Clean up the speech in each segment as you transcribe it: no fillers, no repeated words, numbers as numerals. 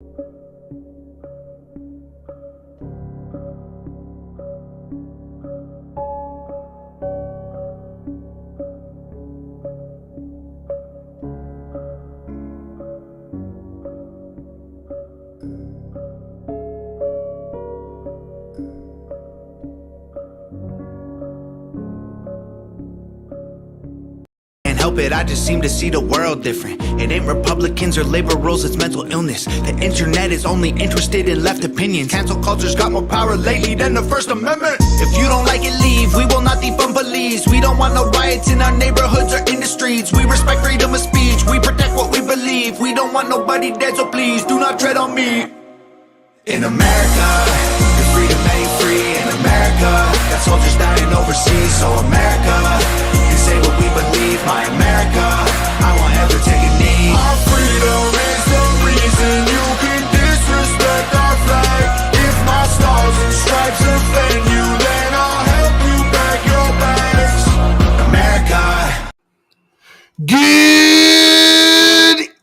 Help it, I just seem to see the world different. It ain't Republicans or labor rules, it's mental illness. The internet is only interested in left opinions. Cancel culture's got more power lately than the First Amendment. If you don't like it, leave. We will not defund police. We don't want no riots in our neighborhoods or in the streets. We respect freedom of speech. We protect what we believe. We don't want nobody dead, so please do not tread on me. In America, if freedom ain't free. In America, got soldiers dying overseas. So America, say what we believe, my America, I won't ever take a knee. Our freedom is the reason you can disrespect our flag. If my stars and stripes offend you, then I'll help you pack your bags. America. Good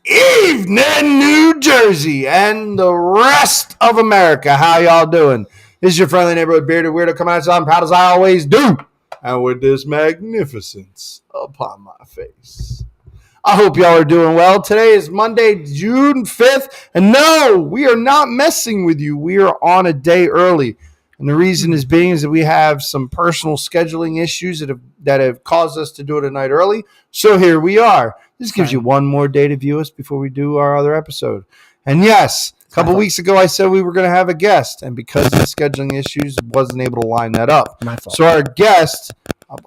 evening, New Jersey and the rest of America. How y'all doing? This is your friendly neighborhood bearded weirdo coming at you. I'm proud as I always do. And with this magnificence upon my face. I hope y'all are doing well. Today is Monday, June 5th. And no, we are not messing with you. We are on a day early. And the reason is that we have some personal scheduling issues that have caused us to do it a night early. So here we are. This gives you one more day to view us before we do our other episode. And yes, a couple weeks ago, I said we were going to have a guest, and because of the scheduling issues, wasn't able to line that up. My fault. So our guest,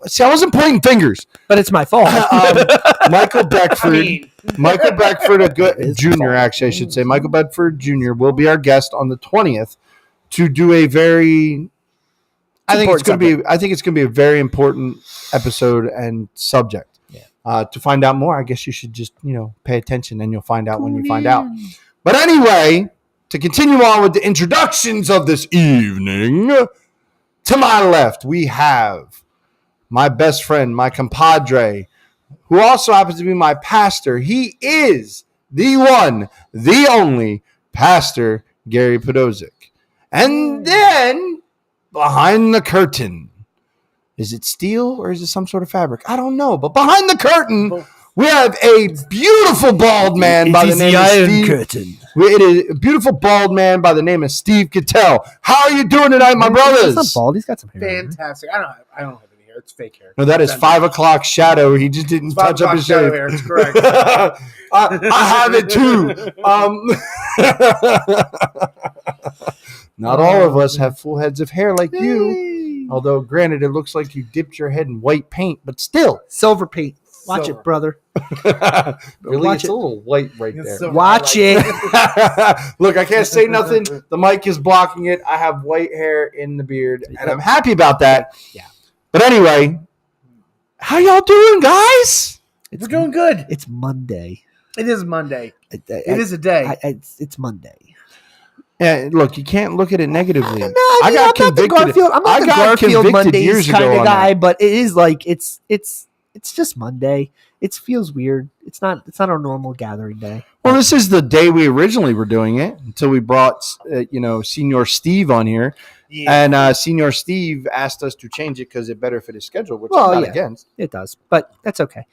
see, I wasn't pointing fingers, but it's my fault. Michael Beckford, Michael Beckford, Jr. Actually, I should say, Michael Beckford Jr. will be our guest on the 20th to do a very. I think it's going to be a very important episode and subject. Yeah. To find out more, I guess you should just pay attention, and you'll find out when you find out. But anyway, to continue on with the introductions of this evening, to my left, we have my best friend, my compadre, who also happens to be my pastor. He is the one, the only Pastor Gary Podosek. And then, behind the curtain, is it steel or is it some sort of fabric? I don't know. But behind the curtain, we have a beautiful bald man by the name of Steve. Curtain. It is a beautiful bald man by the name of Steve Cattell. How are you doing tonight, my brothers? He's not bald. He's got some hair. Fantastic. I don't have any hair. It's fake hair. No, that is 5 o'clock shadow. He just didn't touch up his shave. Hair. It's correct. I have it too. Not all of us have full heads of hair like you. Although, granted, it looks like you dipped your head in white paint, but still. Silver paint. Watch it, brother. Really, watch it's a little white right there. Watch it. Look, I can't say nothing. The mic is blocking it. I have white hair in the beard, and I'm happy about that. Yeah. But anyway, how y'all doing, guys? We're doing good. It's Monday. It is Monday. It is a day. It's Monday. Yeah, look, you can't look at it negatively. I got convicted. I'm not the Garfield Mondays kind of guy, but it is like it's just Monday. It feels weird. It's not our normal gathering day. Well, this is the day we originally were doing it until we brought Senior Steve on here, and Senior Steve asked us to change it because it better fit his schedule, which I'm not against. It does, but that's okay.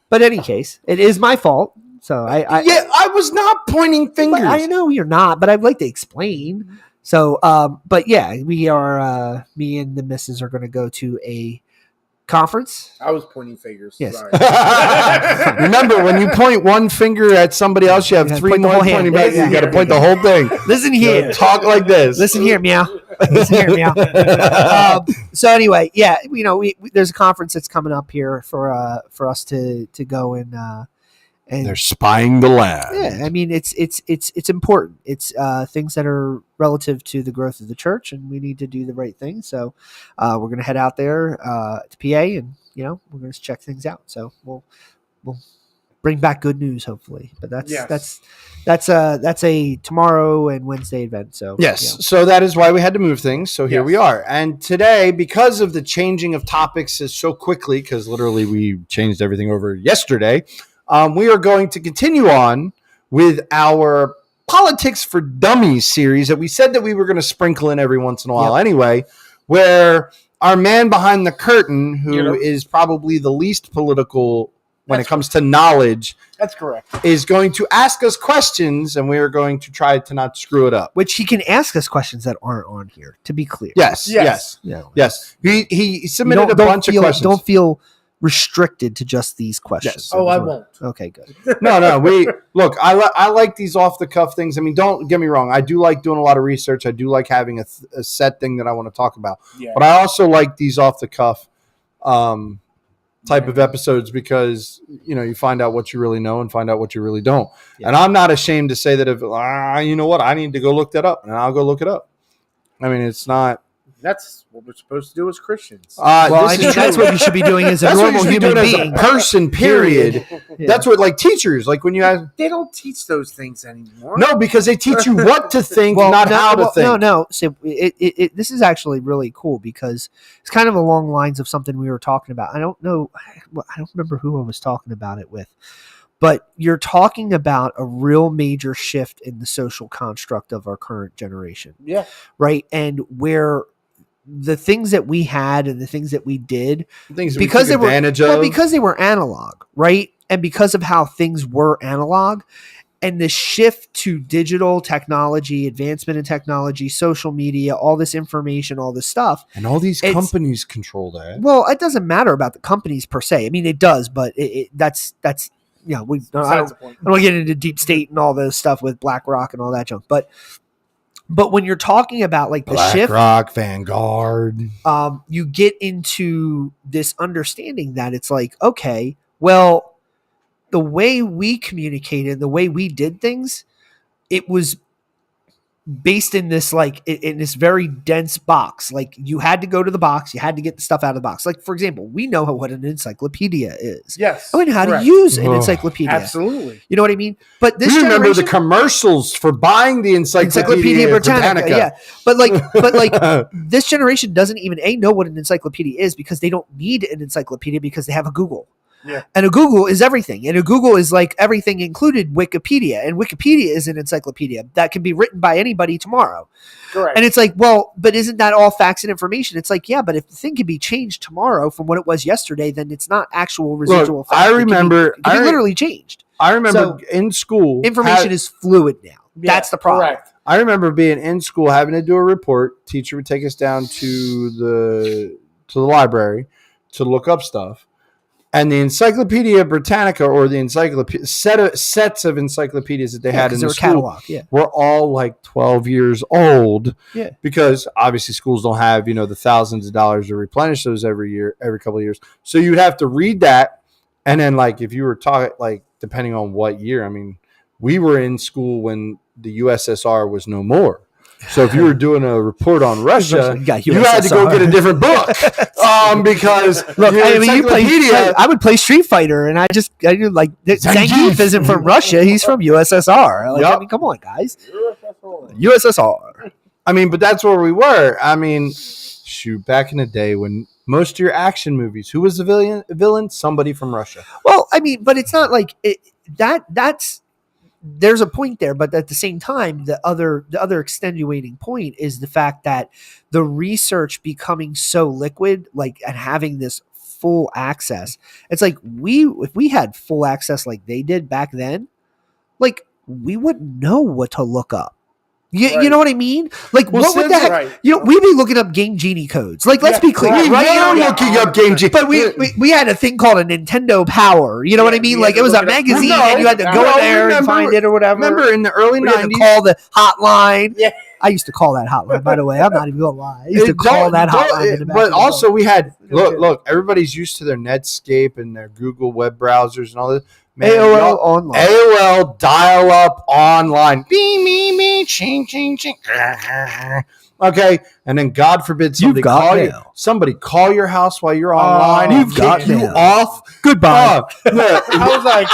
But in any case, it is my fault. So I was not pointing fingers. I know you're not, but I'd like to explain. So, but yeah, we are. Me and the missus are going to go to a conference. I was pointing fingers. Yes. Sorry. Remember, when you point one finger at somebody else, you have three more pointing back. You got to point the whole thing. Listen here. Talk like this. Listen here, meow. Listen here, meow. So anyway, yeah, there's a conference that's coming up here for us to go and they're spying the land. Yeah, I mean it's important. It's things that are relative to the growth of the church, and we need to do the right thing. So we're gonna head out there to PA, and we're gonna check things out. So we'll bring back good news, hopefully. But that's a tomorrow and Wednesday event. So yes, so that is why we had to move things. So here we are, and today, because of the changing of topics so quickly, because literally we changed everything over yesterday. We are going to continue on with our Politics for Dummies series that we said that we were going to sprinkle in every once in a while anyway, where our man behind the curtain, who is probably the least political when it comes to knowledge, that's correct, is going to ask us questions, and we are going to try to not screw it up. Which he can ask us questions that aren't on here, to be clear. Yes. He submitted a bunch of questions. Don't feel restricted to just these questions. Yes. Oh, I won't. Okay, good. No. I like these off the cuff things. I mean, don't get me wrong. I do like doing a lot of research. I do like having a set thing that I want to talk about. Yeah. But I also like these off the cuff type of episodes because you find out what you really know and find out what you really don't. Yeah. And I'm not ashamed to say that if you know what, I need to go look that up, and I'll go look it up. I mean, it's not. That's what we're supposed to do as Christians. Well, I think that's what you should be doing as a normal human being. As a person, period. Yeah. That's what, like teachers, like when you have. They don't teach those things anymore. No, because they teach you what to think, not how to think. No. So this is actually really cool because it's kind of along lines of something we were talking about. I don't remember who I was talking about it with. But you're talking about a real major shift in the social construct of our current generation. Yeah. Right? And where the things that we had and the things that we did, because they were analog, right? And because of how things were analog, and the shift to digital technology, advancement in technology, social media, all this information, all this stuff. And all these companies control that. Well, it doesn't matter about the companies per se. I mean, it does, but that's I don't get into deep state and all this stuff with BlackRock and all that junk. But when you're talking about like the shift, BlackRock, Vanguard, you get into this understanding that it's like, okay, well, the way we communicated, the way we did things, it was based in this in this very dense box. Like you had to go to the box, you had to get the stuff out of the box. Like for example, we know what an encyclopedia is. Yes, I mean how to use an encyclopedia. Absolutely, you know what I mean. But this remember the commercials for buying the Encyclopedia Britannica. Yeah, but this generation doesn't even know what an encyclopedia is because they don't need an encyclopedia because they have a Google. Yeah. And a Google is everything. And a Google is like everything included Wikipedia. And Wikipedia is an encyclopedia that can be written by anybody tomorrow. Correct. And it's like, well, but isn't that all facts and information? It's like, yeah, but if the thing can be changed tomorrow from what it was yesterday, then it's not actual residual facts. I remember. It can be literally changed. I remember in school. Information is fluid now. Yeah, that's the problem. Correct. I remember being in school, having to do a report. Teacher would take us down to the library to look up stuff. And the Encyclopedia Britannica, or the sets of encyclopedias that they had in the school, were all like 12 years old. Yeah. Because obviously schools don't have, the thousands of dollars to replenish those every couple of years. So you'd have to read that. And then if you were talking, depending on what year, I mean, we were in school when the USSR was no more. So if you were doing a report on Russia, you had to go get a different book because look, I would play Street Fighter, and I do Zangief isn't from Russia; he's from USSR. I mean, come on, guys, USSR. I mean, but that's where we were. I mean, shoot, back in the day when most of your action movies, who was the villain? Somebody from Russia. Well, I mean, but it's not like that's. There's a point there, but at the same time, the other extenuating point is the fact that the research becoming so liquid, and having this full access. It's like if we had full access like they did back then, we wouldn't know what to look up. You know what I mean? What would the heck? Right. We'd be looking up Game Genie codes. Let's be clear. We were looking up Game Genie. But we had a thing called a Nintendo Power. You know what I mean? It was a magazine and you had to go there and find it or whatever. Remember in the early 90s? You had to call the hotline. Yeah. I used to call that hotline, by the way. I'm not even going to lie. I used to call that hotline. But also we had, look, everybody's used to their Netscape and their Google web browsers and all this. Man, AOL online. AOL dial-up online. Me, ching, ching, ching. Okay, and then God forbid somebody call your house while you're online. You've got you off. Goodbye. I was like,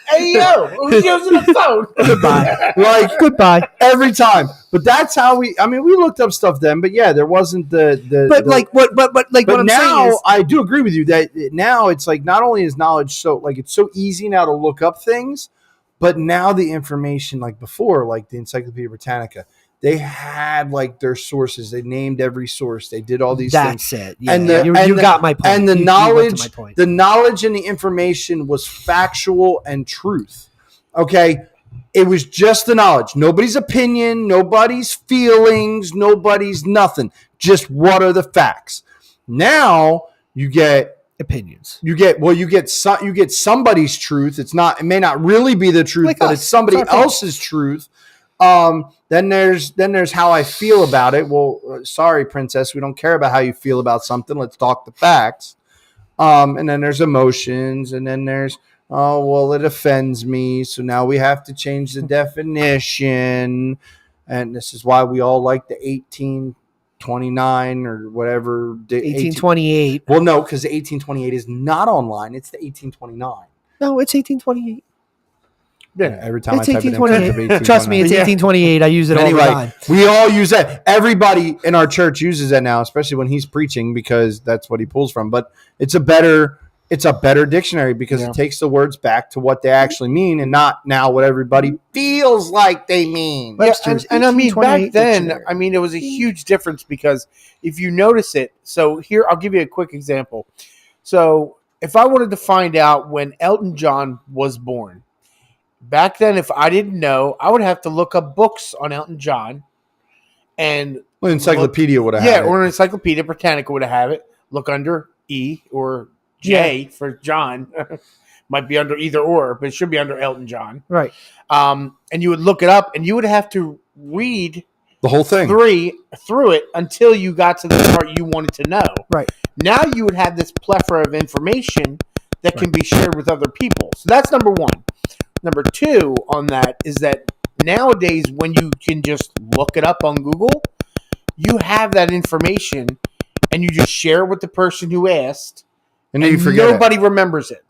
hey, yo, who's using the phone? Goodbye. Goodbye. Every time. But that's how we looked up stuff then, but yeah, there wasn't But what I'm saying is, I do agree with you that now it's not only is knowledge so, it's so easy now to look up things, But now the information, like before, like the Encyclopedia Britannica, they had like their sources. They named every source. They did all these things. That's it. Yeah, And you got my point. And the You went to my point. the knowledge and the information was factual and truth. Okay. It was just the knowledge. Nobody's opinion, nobody's feelings, nobody's nothing. Just what are the facts? Now you get opinions. You get somebody's truth. It may not really be the truth, Like but us. it's somebody It's our else's truth. Then there's how I feel about it. Well, sorry, princess, we don't care about how you feel about something. Let's talk the facts. And then there's emotions, and then there's it offends me, so now we have to change the definition. And this is why we all like the 1829 or whatever. 1828. Well, no, because the 1828 is not online. It's the 1829. No, it's 1828. Yeah, every time It's I type it in, 1828. Trust me, it's Yeah. 1828. I use it all the Anyway, time. we all use that. Everybody in our church uses that now, especially when he's preaching, because that's what he pulls from. But it's a better dictionary because it takes the words back to what they actually mean and not now what everybody feels like they mean. Yeah, and I mean, back 1828 then, dictionary. it was a huge difference because if you notice it, so here, I'll give you a quick example. So if I wanted to find out when Elton John was born, back then, if I didn't know, I would have to look up books on Elton John and Encyclopedia would have yeah, had it. or an Encyclopedia Britannica would have it. Look under E or J for John. Might be under either or, but it should be under Elton John. Right. And you would look it up, and you would have to read The whole thing. through it until you got to the part you wanted to know. Right. Now you would have this plethora of information that can be shared with other people. So that's number one. Number two on that is that nowadays when you can just look it up on Google, you have that information and you just share it with the person who asked. And then you forget nobody remembers it.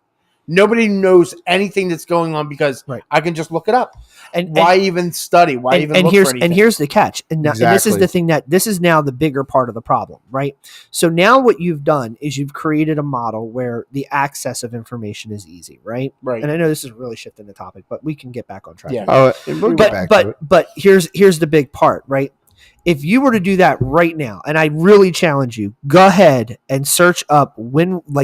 Nobody knows anything that's going on because I can just look it up. And why even study? Why even look for anything? And here's the catch. And this is the thing this is now the bigger part of the problem, right? So now what you've done is you've created a model where the access of information is easy, right? Right. And I know this is really shifting the topic, but we can get back on track. Yeah. We'll get back to it. But here's the big part, right? If you were to do that right now, and I really challenge you, go ahead and search up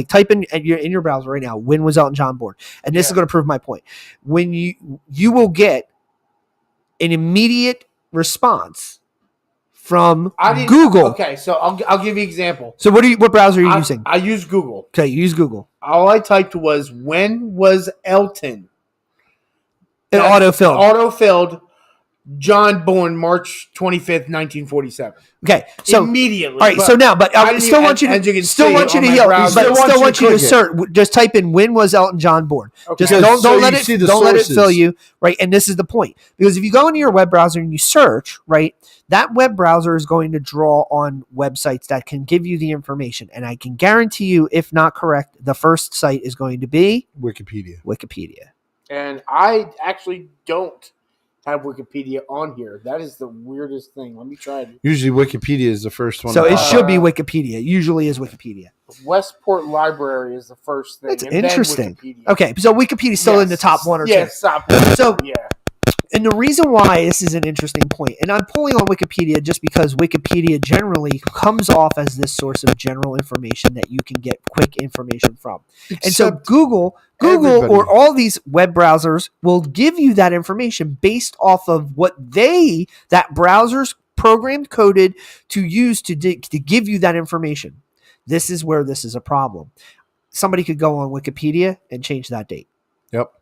type in your browser right now, when was Elton John born? And this is going to prove my point. When you will get an immediate response from Google. Okay, so I'll give you an example. So what browser are you using? I use Google. Okay, you use Google. All I typed was, when was Elton? It autofilled. John born March 25th, 1947. Okay, so immediately. All right, so now, but I still want you to search. Just type in when was Elton John born. Okay. Just don't let it fill you, right? And this is the point, because if you go into your web browser and you search, right, that web browser is going to draw on websites that can give you the information, and I can guarantee you, if not correct, the first site is going to be Wikipedia. And I actually don't have Wikipedia on here. That is the weirdest thing. Let me try it. Usually Wikipedia is the first one. So it should be Wikipedia. Usually is Wikipedia. Westport Library is the first thing. That's and interesting. Then Wikipedia. Okay, so Wikipedia is still in the top one or two. Yes, top one. So yeah. And the reason why this is an interesting point, and I'm pulling on Wikipedia just because Wikipedia generally comes off as this source of general information that you can get quick information from. And so Google or all these web browsers will give you that information based off of what that browser's programmed, coded to use to give you that information. This is where this is a problem. Somebody could go on Wikipedia and change that date. Yep.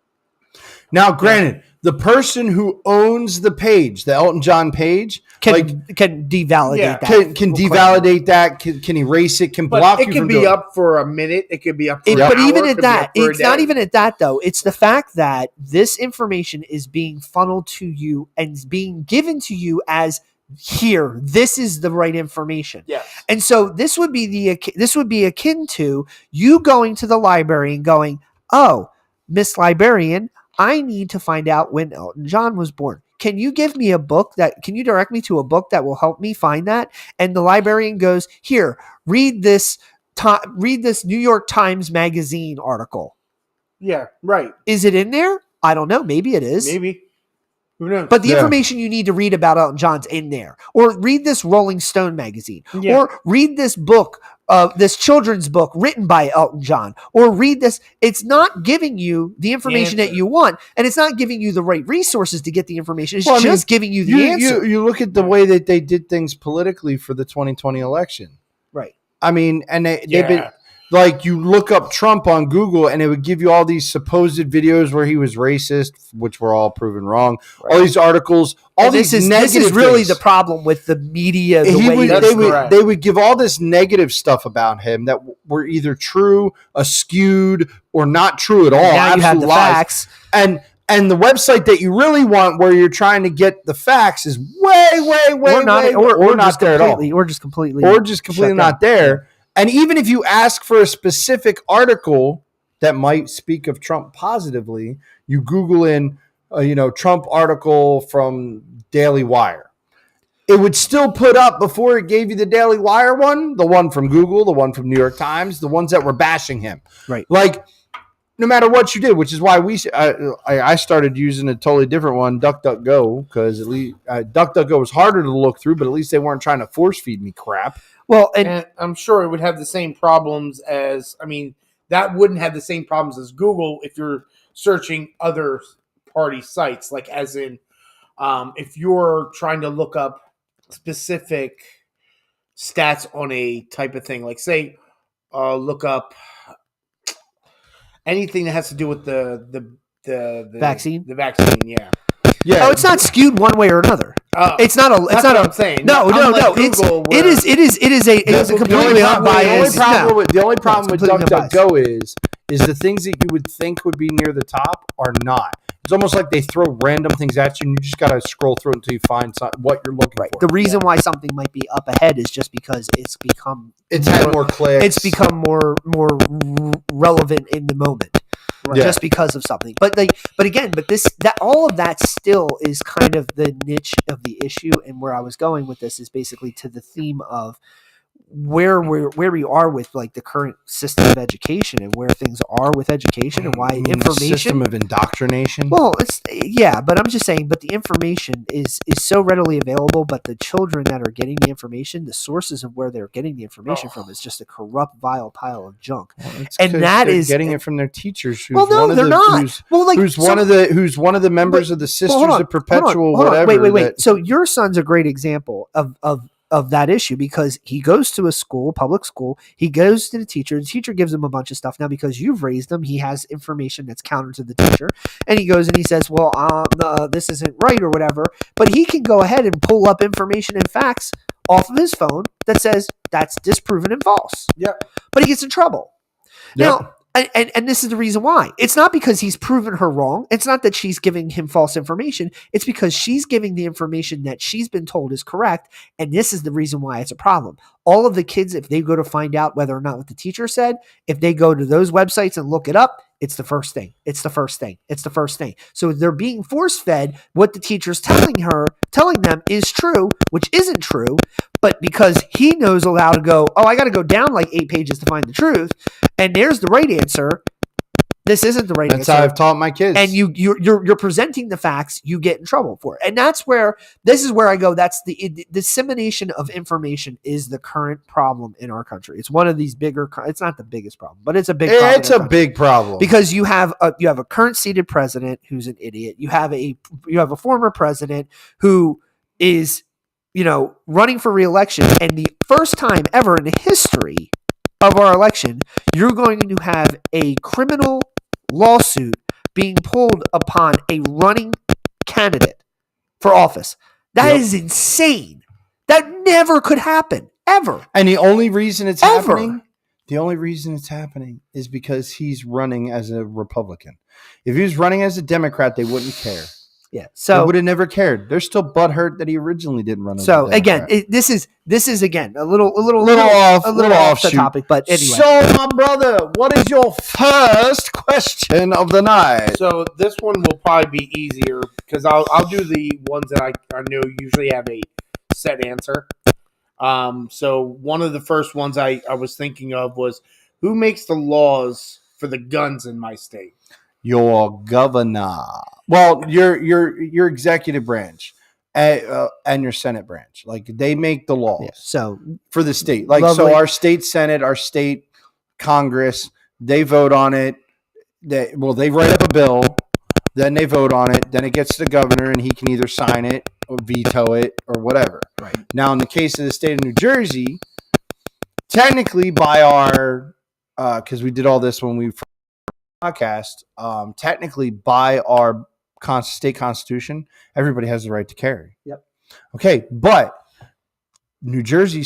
Now, granted, the person who owns the page, the Elton John page, can devalidate that. Can devalidate that, can erase it, can block you from doing it. It could be up for a minute. It could be up for an hour. But even at that, it's not even at that, though. It's the fact that this information is being funneled to you and being given to you as, here, this is the right information. Yeah. And so this would be akin to you going to the library and going, "Oh, Miss Librarian, I need to find out when Elton John was born. Can you give me can you direct me to a book that will help me find that?" And the librarian goes, "Here, read this New York Times Magazine article." Yeah, right. Is it in there? I don't know. Maybe it is. Maybe. Who knows? But the information you need to read about Elton John's in there. Or read this Rolling Stone magazine. Yeah. Or read this book, this children's book written by Elton John. Or read this. It's not giving you the information that you want. And it's not giving you the right resources to get the information. It's just giving you the answer. You look at the way that they did things politically for the 2020 election. Right. I mean, and they've been... Like, you look up Trump on Google, and it would give you all these supposed videos where he was racist, which were all proven wrong. Right. All these articles, this is really the problem with the media. They would give all this negative stuff about him that were either true, skewed, or not true at all. Now you have the facts. And the website that you really want, where you're trying to get the facts, is or not there at all, or just completely not there. And even if you ask for a specific article that might speak of Trump positively, you Google in, Trump article from Daily Wire. It would still put up, before it gave you the Daily Wire one, the one from Google, the one from New York Times, the ones that were bashing him. Right. Like, no matter what you did, which is why I started using a totally different one, DuckDuckGo, because at least DuckDuckGo was harder to look through, but at least they weren't trying to force feed me crap. Well, and I'm sure it would have the same problems that wouldn't have the same problems as Google if you're searching other party sites, like as in if you're trying to look up specific stats on a type of thing, like say look up anything that has to do with the vaccine. The vaccine, yeah. Yeah. Oh, it's not skewed one way or another. It's not a. It's not what I'm saying. No. It is a completely unbiased. The only problem with DuckDuckGo is the things that you would think would be near the top are not. It's almost like they throw random things at you, and you just got to scroll through it until you find what you're looking for. The reason why something might be up ahead is just because it's had more clicks. It's become more relevant in the moment. Right. Just because of something, but all of that still is kind of the niche of the issue, and where I was going with this is basically to the theme of where we are with like the current system of education and where things are with education and why information system of indoctrination. Well, but I'm just saying, but the information is so readily available, but the children that are getting the information, the sources of where they're getting the information from is just a corrupt, vile pile of junk. Well, and that is getting it from their teachers. Who's they're not. Who's one of the members of the Sisters of Perpetual whatever. Wait. So your son's a great example of that issue, because he goes to a school, public school, he goes to the teacher gives him a bunch of stuff. Now, because you've raised him, he has information that's counter to the teacher, and he goes and he says, well, this isn't right or whatever, but he can go ahead and pull up information and facts off of his phone that says that's disproven and false. Yeah. But he gets in trouble. Yep. Now, and this is the reason why. It's not because he's proven her wrong. It's not that she's giving him false information. It's because she's giving the information that she's been told is correct. And this is the reason why it's a problem. All of the kids, if they go to find out whether or not what the teacher said, if they go to those websites and look it up, it's the first thing. It's the first thing. So they're being force-fed what the teacher's telling them is true, which isn't true. But because he knows allowed to go, I got to go down like 8 pages to find the truth, and there's the right answer. This isn't the right answer. That's how I've taught my kids. And you're presenting the facts, you get in trouble for it. And this is where I go. That's the dissemination of information is the current problem in our country. It's one of these bigger. It's not the biggest problem, but it's a big problem. It's a big problem because you have a current seated president who's an idiot. You have a former president who is running for re-election, and the first time ever in the history of our election, you're going to have a criminal lawsuit being pulled upon a running candidate for office. That is insane. That never could happen, ever. And the only reason it's happening is because he's running as a Republican. If he was running as a Democrat, they wouldn't care. Yeah, so they would have never cared. They're still butthurt that he originally didn't run. So again, this is again a little off the topic, but anyway. So, my brother, what is your first question of the night? So this one will probably be easier because I'll do the ones that I know usually have a set answer. So one of the first ones I was thinking of was, who makes the laws for the guns in my state? your governor. Well, your executive branch and your Senate branch. Like they make the laws. Yeah. So for the state. Like lovely. so our state Senate, our state Congress, they vote on it. They write up a bill, then they vote on it, then it gets to the governor and he can either sign it or veto it or whatever. Right. Now in the case of the state of New Jersey, technically by our because we did all this when we podcast, technically by our state constitution, everybody has the right to carry. Yep. Okay, but New Jersey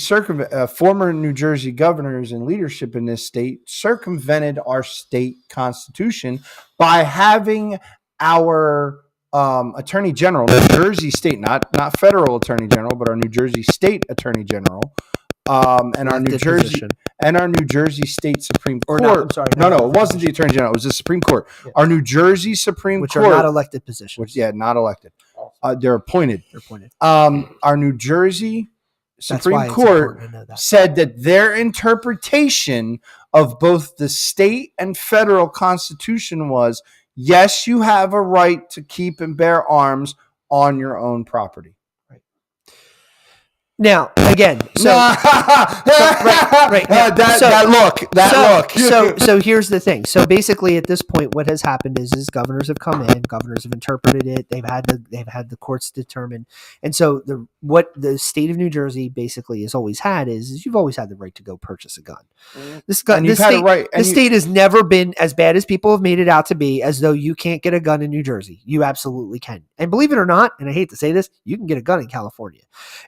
former New Jersey governors and leadership in this state circumvented our state constitution by having our attorney general, New Jersey state, not federal attorney general, but our New Jersey state attorney general, and our New Jersey State Supreme Court. No, it wasn't the Attorney General. It was the Supreme Court. Yeah. Our New Jersey Supreme Court, which are not elected positions. Not elected. They're appointed. Our New Jersey Supreme Court said that their interpretation of both the state and federal constitution was, yes, you have a right to keep and bear arms on your own property. Now, again, so So here's the thing. So basically, at this point, what has happened is governors have come in, governors have interpreted it. They've had the courts determine, and so what the state of New Jersey basically has always had is you've always had the right to go purchase a gun. The state has never been as bad as people have made it out to be, as though you can't get a gun in New Jersey. You absolutely can, and believe it or not, and I hate to say this, you can get a gun in California.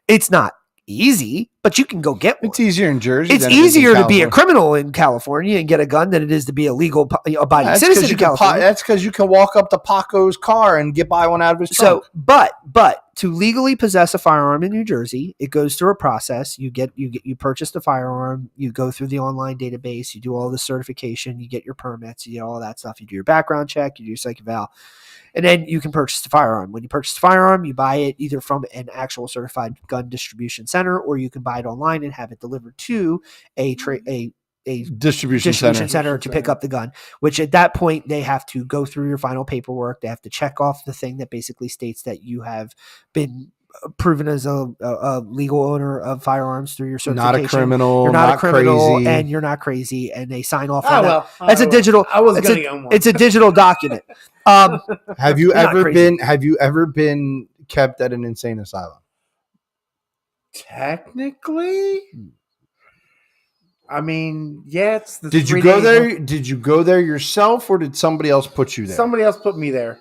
It's not easy, but you can go get one. It's easier in Jersey. It's easier to be a criminal in California and get a gun than it is to be a legal abiding citizen in California. That's because you can walk up to Paco's car and buy one out of his trunk. So, but to legally possess a firearm in New Jersey, it goes through a process. You purchase the firearm, you go through the online database, you do all the certification, you get your permits, you get all that stuff. You do your background check, you do your psych eval. And then you can purchase the firearm. When you purchase the firearm, you buy it either from an actual certified gun distribution center, or you can buy it online and have it delivered to a distribution center to pick up the gun, which at that point they have to go through your final paperwork. They have to check off the thing that basically states that you have been proven as a legal owner of firearms through your certification. Not a criminal. You're not a criminal, crazy. And you're not crazy. And they sign off on that. That's a digital. It's a digital document. Have you ever been kept at an insane asylum? Technically, I mean, yeah. It's the Did you go there? Did you go there yourself, or did somebody else put you there? Somebody else put me there.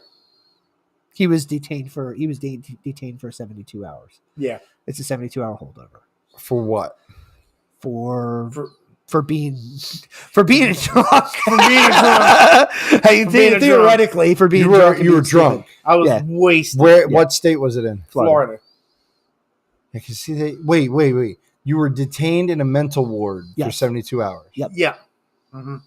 He was detained for 72 hours. Yeah, it's a 72-hour holdover. For what? For being drunk. Theoretically, for being drunk. You were drunk. I was wasted. What state was it in? Florida. I can see that. Wait. You were detained in a mental ward for 72 hours. Yep. Yeah. Mm-hmm.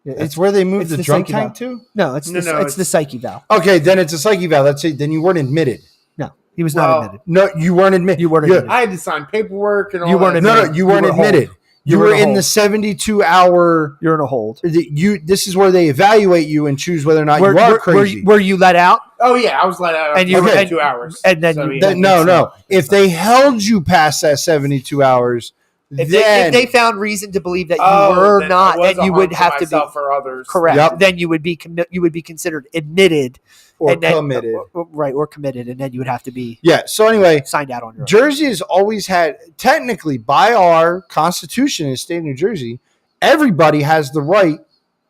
It's where they moved the drunk tank to? No, it's the psych eval. Okay, then it's a psych eval. That's it. Then you weren't admitted. No, he was not admitted. No, you weren't admitted. I had to sign paperwork and all. You weren't admitted. No, you weren't admitted. You were in the 72-hour. You're in a hold. This is where they evaluate you and choose whether or not you are crazy. Were you let out? Oh yeah, I was let out. And you were 2 hours. And then no. If they held you past that 72 hours. If they found reason to believe that you were not, then you would have to be for others. Correct. Yep. Then you would be considered admitted or committed, or committed, and then you would have to be So anyway, signed out on your own. Jersey has always had, technically by our constitution in the state of New Jersey, everybody has the right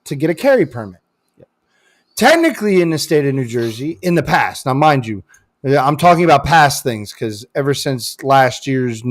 to get a carry permit. Yep. Technically, in the state of New Jersey, in the past, now mind you, I'm talking about past things because ever since last year's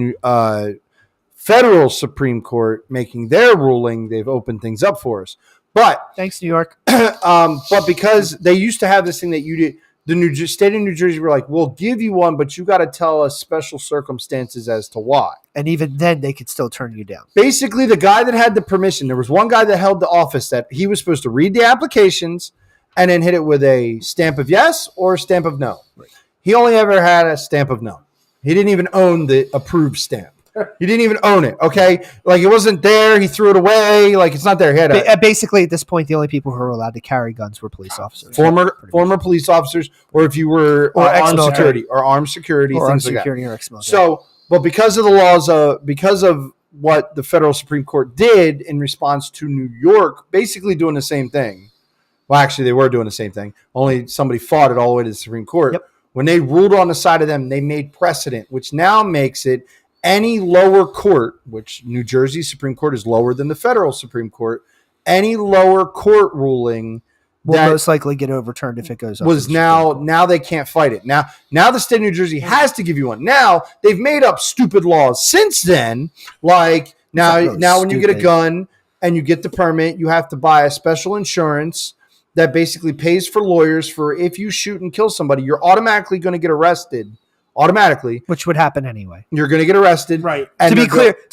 federal Supreme Court making their ruling, they've opened things up for us. But thanks, New York. But because they used to have this thing that you did, the state of New Jersey were like, we'll give you one, but you got to tell us special circumstances as to why. And even then, they could still turn you down. Basically, the guy that had the permission, there was one guy that held the office that he was supposed to read the applications and then hit it with a stamp of yes or a stamp of no. Right. He only ever had a stamp of no. He didn't even own the approved stamp. He didn't even own it. Okay, like it wasn't there. He threw it away. Like it's not there. He had Basically, at this point, the only people who were allowed to carry guns were police officers, former police officers, or if you were armed security or armed security, or things armed like security that. or ex-military. So, but because of the laws, because of what the federal Supreme Court did in response to New York, basically doing the same thing. Well, actually, they were doing the same thing. Only somebody fought it all the way to the Supreme Court. Yep. When they ruled on the side of them, they made precedent, which now makes it any lower court, which New Jersey Supreme Court is lower than the federal Supreme Court, any lower court ruling will most likely get overturned if it goes up. Was now they can't fight it. Now the state of New Jersey has to give you one. Now they've made up stupid laws since then. Like now when you get a gun and you get the permit, you have to buy a special insurance that basically pays for lawyers for if you shoot and kill somebody, you're automatically going to get arrested. Automatically, which would happen anyway. You're going to get arrested, right? And to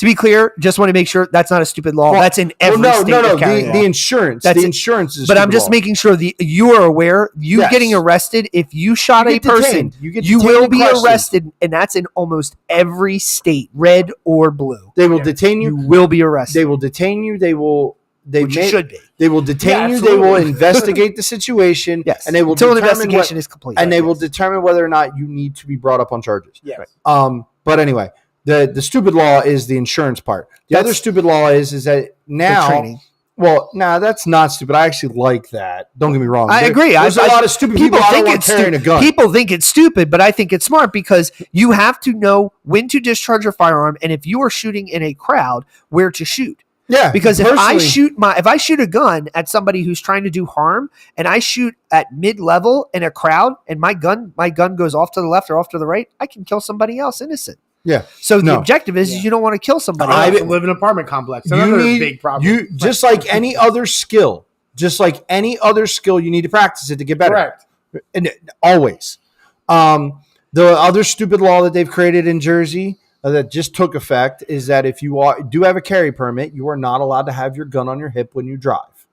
be clear, just want to make sure that's not a stupid law. That's in every state. No. The insurance, the insurance is. But I'm just making sure you are aware. Getting arrested if you shot a person, you will be arrested, and that's in almost every state, red or blue. They will detain you. You will be arrested. They will detain you. They will. Should be. They will detain you. They will investigate the situation. Yes. And they will until an investigation is complete. And they will determine whether or not you need to be brought up on charges. Yes. But anyway, the stupid law is the insurance part. The other stupid law is that now. Training. Well, that's not stupid. I actually like that. Don't get me wrong. I agree. There's a lot of stupid people think it's carrying a gun. People think it's stupid, but I think it's smart because you have to know when to discharge your firearm, and if you are shooting in a crowd, where to shoot. Yeah, because if I shoot a gun at somebody who's trying to do harm, and I shoot at mid-level in a crowd, and my gun goes off to the left or off to the right, I can kill somebody else innocent. Yeah. So the objective is you don't want to kill somebody. I live in an apartment complex. Another big problem. Just like any other skill, you need to practice it to get better. Correct. And always. The other stupid law that they've created in Jersey that just took effect is that if you do have a carry permit, you are not allowed to have your gun on your hip when you drive.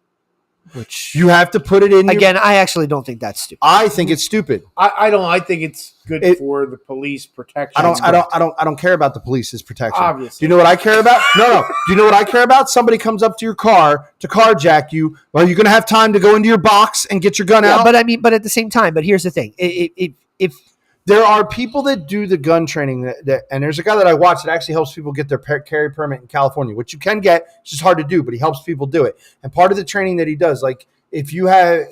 Which you have to put it in. Again, I actually don't think that's stupid. I think it's stupid. I don't. I think it's good for the police protection. I don't care about the police's protection. Obviously. Do you know what I care about? No. Do you know what I care about? Somebody comes up to your car to carjack you. Well, you're going to have time to go into your box and get your gun out. But at the same time, here's the thing: if there are people that do the gun training, and there's a guy that I watch that actually helps people get their carry permit in California, which you can get. It's just hard to do, but he helps people do it. And part of the training that he does, like if you have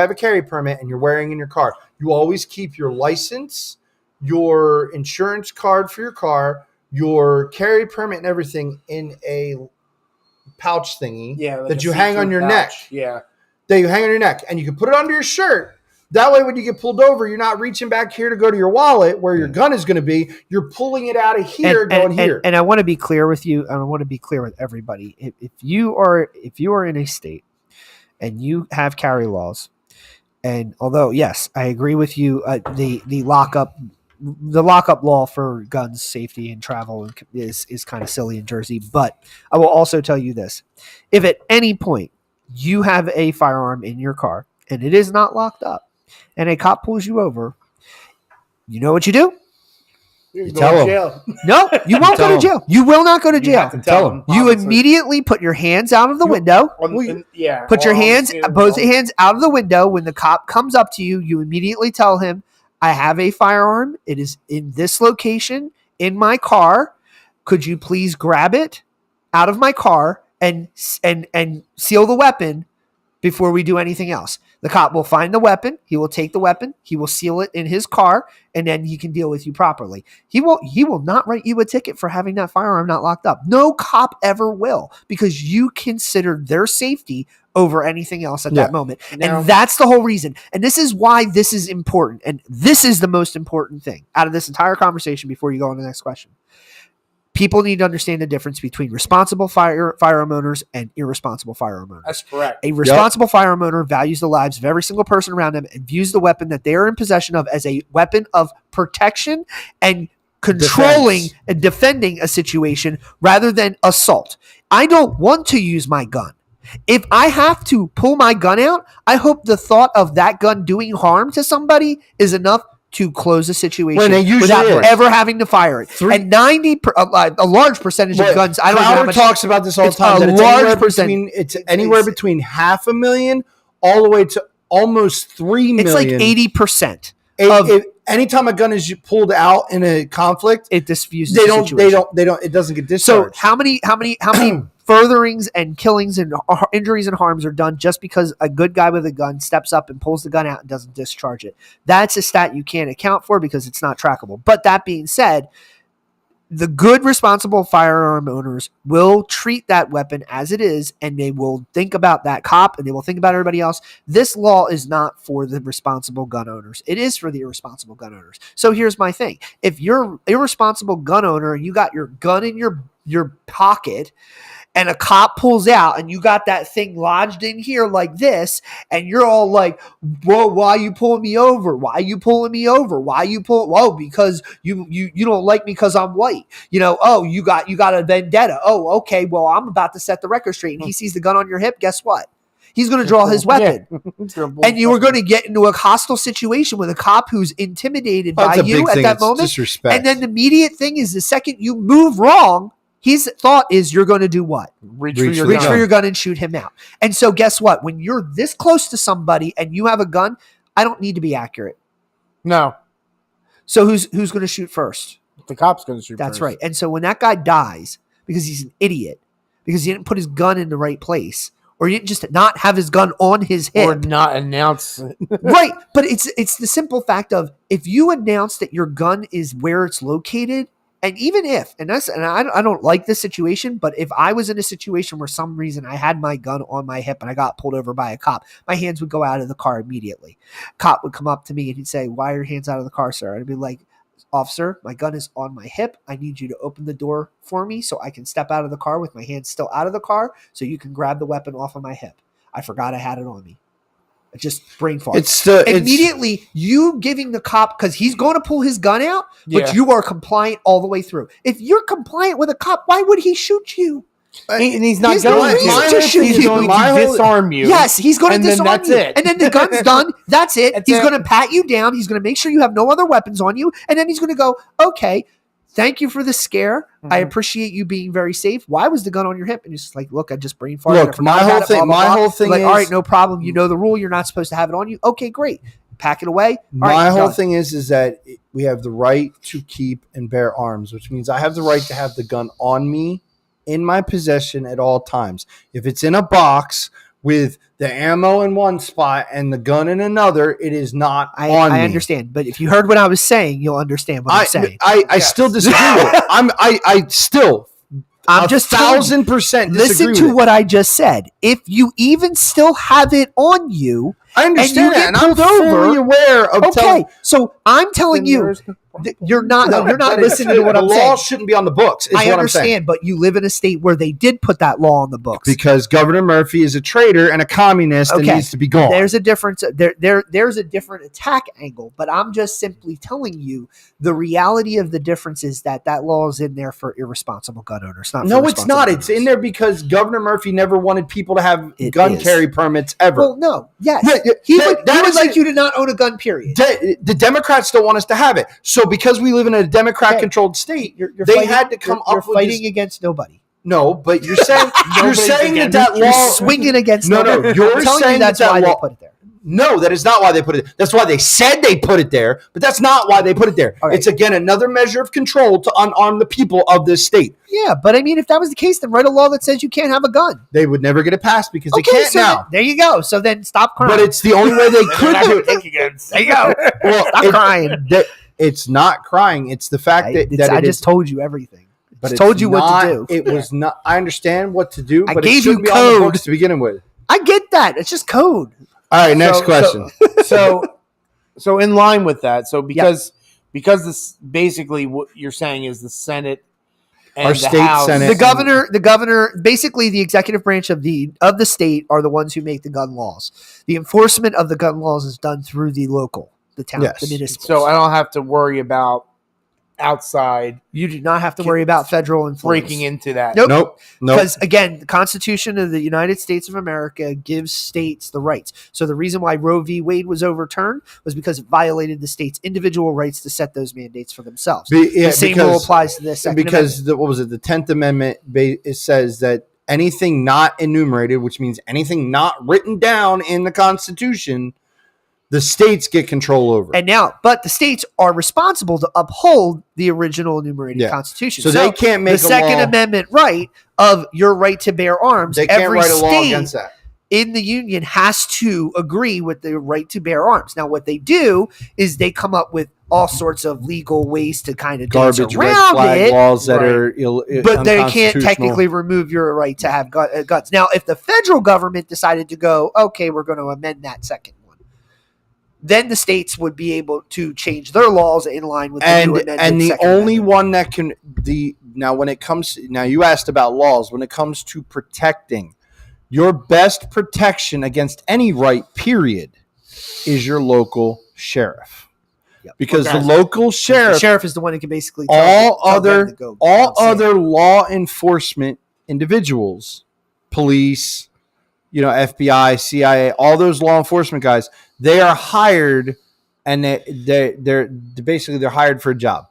a carry permit and you're wearing in your car, you always keep your license, your insurance card for your car, your carry permit, and everything in a pouch thingy that you hang on your neck. Yeah, that you hang on your neck, and you can put it under your shirt. That way, when you get pulled over, you're not reaching back here to go to your wallet where your gun is going to be. You're pulling it out of here, here. And I want to be clear with you, and I want to be clear with everybody. If you are in a state and you have carry laws, and although yes, I agree with you, the lockup law for guns, safety, and travel is kind of silly in Jersey. But I will also tell you this: if at any point you have a firearm in your car and it is not locked up, and a cop pulls you over, you know what you do? You tell him. Jail. No, you won't go to jail. You will not go to jail. You have to tell him. You immediately put your hands out of the window. Put your hands, both hands out of the window. When the cop comes up to you, you immediately tell him, I have a firearm. It is in this location in my car. Could you please grab it out of my car and seal the weapon before we do anything else? The cop will find the weapon. He will take the weapon. He will seal it in his car, and then he can deal with you properly. He will not write you a ticket for having that firearm not locked up. No cop ever will, because you considered their safety over anything else at that moment. And that's the whole reason. And this is why this is important. And this is the most important thing out of this entire conversation before you go on to the next question. People need to understand the difference between responsible firearm owners and irresponsible firearm owners. That's correct. A responsible firearm owner values the lives of every single person around them and views the weapon that they are in possession of as a weapon of protection and controlling and defending a situation rather than assault. I don't want to use my gun. If I have to pull my gun out, I hope the thought of that gun doing harm to somebody is enough to close a situation When it usually without is. ever having to fire it. And a large percentage of guns. I don't know how Crowder much talks about this all the it's time. a That large percentage. It's anywhere between 500,000 all the way to almost 3 million. It's like 80%. Anytime a gun is pulled out in a conflict, It diffuses. they don't. It doesn't get discharged. So how many furtherings and killings and injuries and harms are done just because a good guy with a gun steps up and pulls the gun out and doesn't discharge it? That's a stat you can't account for because it's not trackable. But that being said, the good, responsible firearm owners will treat that weapon as it is, and they will think about that cop and they will think about everybody else. This law is not for the responsible gun owners. It is for the irresponsible gun owners. So here's my thing. If you're an irresponsible gun owner and you got your gun in your pocket and a cop pulls out and you got that thing lodged in here like this, and you're all like, whoa, why are you pulling me over? Why are you pulling me over? Why are you pulling? Whoa, because you don't like me because I'm white. Oh, you got a vendetta. Oh, okay, well, I'm about to set the record straight. And he sees the gun on your hip. Guess what? He's going to draw his weapon. Yeah. And you are going to get into a hostile situation with a cop who's intimidated by you at that moment. Disrespect. And then the immediate thing is the second you move wrong, his thought is you're going to do what? Reach for your gun and shoot him out. And so guess what? When you're this close to somebody and you have a gun, I don't need to be accurate. No. So who's going to shoot first? The cop's going to shoot That's first. right. And so when that guy dies because he's an idiot, because he didn't put his gun in the right place, or he didn't just not have his gun on his hip. Or not announce it. Right. But it's the simple fact of if you announce that your gun is where it's located, and even if, and I don't like this situation, but if I was in a situation where some reason I had my gun on my hip and I got pulled over by a cop, my hands would go out of the car immediately. Cop would come up to me and he'd say, "Why are your hands out of the car, sir?" I'd be like, "Officer, my gun is on my hip. I need you to open the door for me so I can step out of the car with my hands still out of the car so you can grab the weapon off of my hip. I forgot I had it on me." Just brain fart. Immediately, you giving the cop, because he's going to pull his gun out, but you are compliant all the way through. If you're compliant with a cop, why would he shoot you? And he's not He's going to shoot He's you. going to disarm you. Yes, he's going to disarm that's you. it. And then the gun's done. That's it. That's He's it. going to pat you down. He's going to make sure you have no other weapons on you. And then he's going to go, "Okay, thank you for the scare. I appreciate you being very safe. Why was the gun on your hip?" And he's just like, "Look, I just brain farted. Look, my whole thing like, is, all right, no problem. You know the rule. You're not supposed to have it on you. Okay, great. Pack it away." My whole thing is that we have the right to keep and bear arms, which means I have the right to have the gun on me in my possession at all times. If it's in a box with the ammo in one spot and the gun in another, it is not on me. I understand, but if you heard what I was saying, you'll understand what I'm saying. I still disagree with it. I'm just 1,000% disagree. Listen to what I just said. If you even still have it on you, I understand and you that, and get I'm pulled over, fully aware of. Okay, so I'm telling you, you're not listening to what I'm saying. The law shouldn't be on the books. I understand, but you live in a state where they did put that law on the books. Because Governor Murphy is a traitor and a communist and needs to be gone. There's a difference. There's a different attack angle, but I'm just simply telling you the reality of the difference is that law is in there for irresponsible gun owners. No, it's not. It's in there because Governor Murphy never wanted people to have gun carry permits ever. Well, no. Yes. He would like you to not own a gun, period. The Democrats don't want us to have it. So because we live in a Democrat-controlled state, they had to come up with You're fighting against nobody. No, but you're saying that law. You're swinging against nobody. You're saying that's why they put it there. No, that is not why they put it. That's why they said they put it there, but that's not why they put it there. Right. It's, again, another measure of control to unarm the people of this state. Yeah, but I mean, if that was the case, then write a law that says you can't have a gun. They would never get it passed because they can't now. There you go. So then stop crying. But it's the only way they could do it. There you go. Well, stop crying. It's not crying. It's the fact that I just told you everything. But I told you what to do. It was not. I understand what to do, but I gave it shouldn't you be on the code books to begin with. I get that. It's just code. All right, next question. So in line with that, because this basically what you're saying is the Senate and our the state House, Senate, the governor, basically the executive branch of the state are the ones who make the gun laws. The enforcement of the gun laws is done through the local, the town, the municipal. So I don't have to worry about outside You do not have to worry about federal influence. breaking into that. Nope. Nope. Because again, the Constitution of the United States of America gives states the rights. So the reason why Roe v. Wade was overturned was because it violated the state's individual rights to set those mandates for themselves. The same rule applies to this. Because what was it? The 10th Amendment it says that anything not enumerated, which means anything not written down in the Constitution, the states get control over. But the states are responsible to uphold the original enumerated Constitution. So they can't make the Second Amendment right of your right to bear arms. They can't write a law against that. In the Union has to agree with the right to bear arms. Now, what they do is they come up with all sorts of legal ways to kind of garbage red around flag it, laws that are but they can't technically remove your right to have guns. Now, if the federal government decided to go, okay, we're going to amend that second one, then the states would be able to change their laws in line with the new amended and the Second only Amendment. one that can now you asked about laws. When it comes to protecting, your best protection against any right, period, is your local sheriff. Because the local sheriff, is the one who can basically all other law enforcement individuals, police, FBI, CIA, all those law enforcement guys, they are hired, and they're basically hired for a job.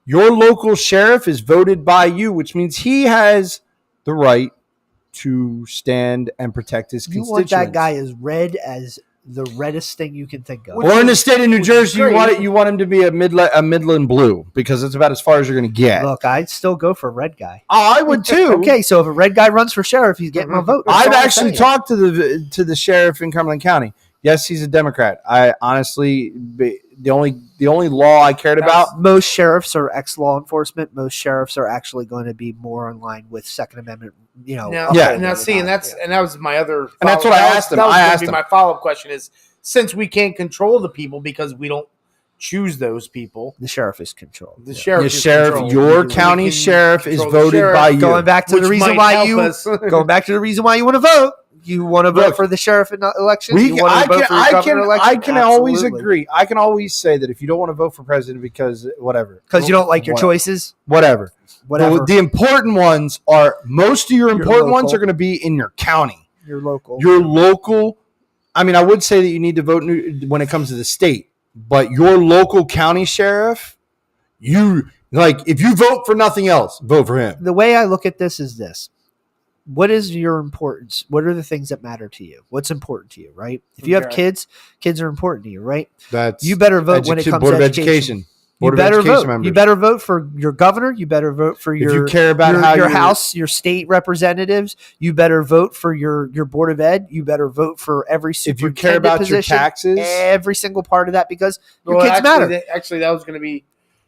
Your local sheriff is voted by you, which means he has the right to stand and protect his constituents. You want that guy as red as the reddest thing you can think of. Or in the state of New Jersey, you want him to be a Midland blue, because it's about as far as you're going to get. Look, I'd still go for a red guy. I would too. Okay, so if a red guy runs for sheriff, he's getting my vote. I've actually talked to the sheriff in Cumberland County. Yes, he's a Democrat. I honestly, the only law I cared about. Most sheriffs are ex-law enforcement. Most sheriffs are actually going to be more in line with Second Amendment. And that was my other. And that's what I asked him. My follow-up question is: since we can't control the people because we don't choose those people, the sheriff is controlled. Your county sheriff is voted by you. Going back to the reason why you want to vote. You want to vote for the sheriff in the election? I can always agree. I can always say that if you don't want to vote for president because whatever. Because you don't like your choices? Whatever. The important ones are, most of your important ones are going to be in your county. Your local. I mean, I would say that you need to vote when it comes to the state. But your local county sheriff, if you vote for nothing else, vote for him. The way I look at this is this. What is your importance? What are the things that matter to you? What's important to you, right? If you have kids are important to you, right? You better vote when it comes to education. You better vote. You better vote for your governor. You better vote for your house, your state representatives. You better vote for your board of ed. You better vote for every superintendent position. If you care about position, your taxes, every single part of that, because your kids matter. That was going to be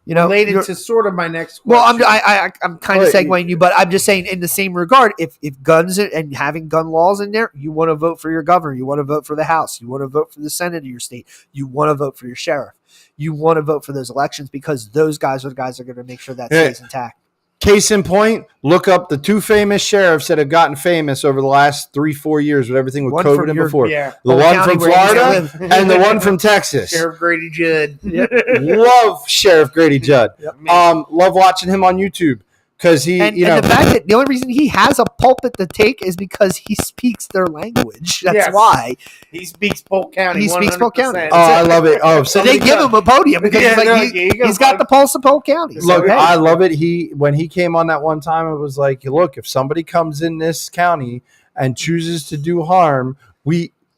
related to sort of my next question. Well, I'm kind of segueing you, but I'm just saying in the same regard, if guns and having gun laws in there, you want to vote for your governor, you want to vote for the House, you want to vote for the Senate of your state, you want to vote for your sheriff, you want to vote for those elections, because those guys are the guys that are going to make sure that stays intact. Case in point, look up the two famous sheriffs that have gotten famous over the last 3-4 years with everything with COVID and before. The one from Florida and the one from Texas. Sheriff Grady Judd. Love Sheriff Grady Judd. Love watching him on YouTube. Because the fact that the only reason he has a pulpit to take is because he speaks their language. That's why he speaks Polk County. He speaks Polk County. Oh, I love it. Oh, so they give him a podium because he's got the pulse of Polk County. So, look, I love it. When he came on that one time, it was like, look, if somebody comes in this county and chooses to do harm,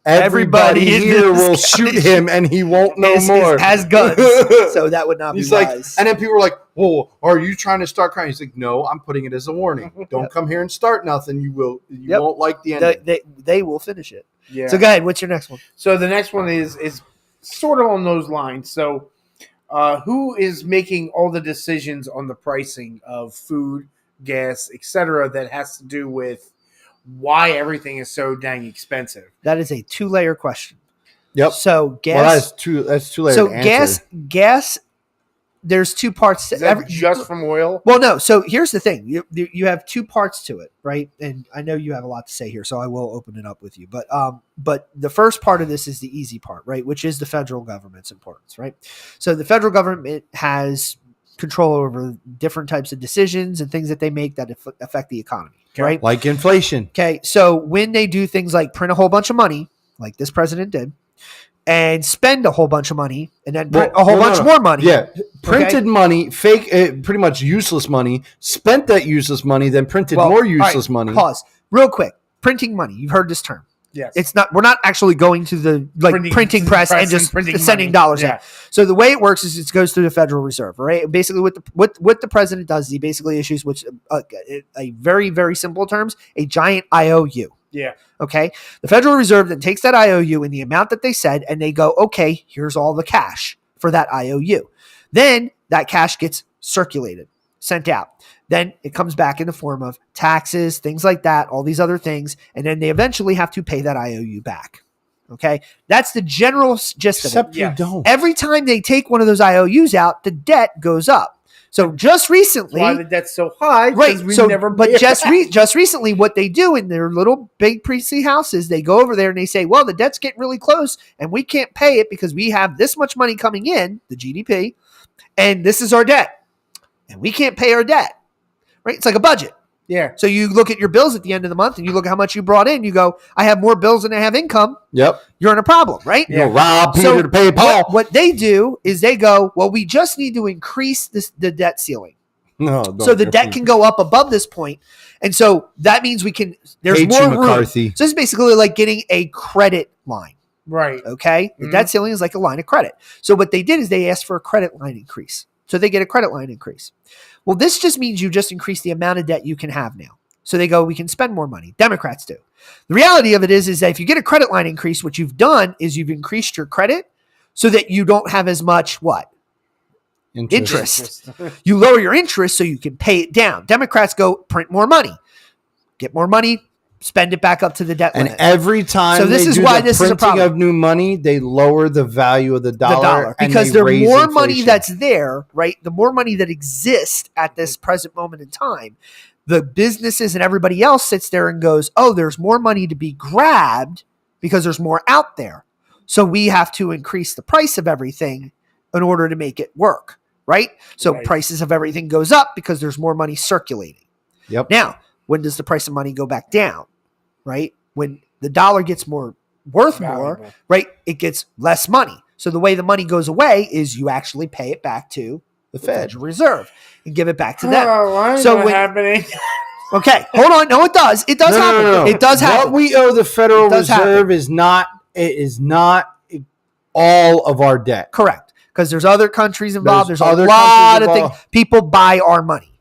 everybody here will shoot him, and he won't know more. Has guns, so that would not be wise. And then people were like, "Well, are you trying to start crime?" He's like, "No, I'm putting it as a warning. Don't come here and start nothing. You won't like the end. They will finish it." Yeah. So go ahead. What's your next one? So the next one is sort of on those lines. So, who is making all the decisions on the pricing of food, gas, etc. that has to do with why everything is so dang expensive? That is a 2-layer question. Yep. So gas. Well, that's 2 layers. So gas. There's 2 parts. Is that just from oil? Well, no. So here's the thing. You have 2 parts to it, right? And I know you have a lot to say here, so I will open it up with you. But the first part of this is the easy part, right? Which is the federal government's importance, right? So the federal government has control over different types of decisions and things that they make that affect the economy, right? Like inflation. Okay, so when they do things like print a whole bunch of money, like this president did, and spend a whole bunch of money, and then print a whole bunch more money. Yeah, printed money, fake, pretty much useless money, spent that useless money, then printed more useless money. Pause. Real quick. Printing money. You've heard this term. Yes. It's not. We're not actually going to the printing press and just sending dollars out. So the way it works is it goes through the Federal Reserve, right? Basically, what the president does is he basically issues, which a very, very simple terms, a giant IOU. Yeah. Okay. The Federal Reserve then takes that IOU in the amount that they said, and they go, okay, here's all the cash for that IOU. Then that cash gets circulated, sent out. Then it comes back in the form of taxes, things like that, all these other things, and then they eventually have to pay that IOU back. Okay. That's the general gist of it. Except you don't. Every time they take one of those IOUs out, the debt goes up. So just recently, why the debt's so high? Right. But just recently, what they do in their little big priestly houses, they go over there and they say, well, the debt's getting really close and we can't pay it because we have this much money coming in, the GDP, and this is our debt. And we can't pay our debt. Right? It's like a budget. Yeah. So you look at your bills at the end of the month and you look at how much you brought in. You go, I have more bills than I have income. Yep. You're in a problem, right? Yeah. Rob Peter to pay Paul. What they do is they go, well, we just need to increase the debt ceiling. No. So the debt can go up above this point. And so that means there's more room. McCarthy. So it's basically like getting a credit line. Right. Okay. The debt ceiling is like a line of credit. So what they did is they asked for a credit line increase. So they get a credit line increase. Well, this just means you just increase the amount of debt you can have now. So they go, we can spend more money. Democrats do. The reality of it is that if you get a credit line increase, what you've done is you've increased your credit so that you don't have as much what? Interest. You lower your interest so you can pay it down. Democrats go print more money, get more money, spend it back up to the debt limit. And every time this is a problem of new money, they lower the value of the dollar because the more money that's there, right? The more money that exists at this present moment in time, the businesses and everybody else sits there and goes, oh, there's more money to be grabbed because there's more out there. So we have to increase the price of everything in order to make it work, right? So prices of everything goes up because there's more money circulating. Yep. Now, when does the price of money go back down, right? When the dollar gets worth more, right? It gets less money. So the way the money goes away is you actually pay it back to the Federal Reserve and give it back to them. Why is that happening? Okay, hold on. No, it does. It does happen. No. It does happen. What we owe the Federal Reserve is not all of our debt. Correct. Because there's other countries involved. There's a other lot of countries things. People buy our money.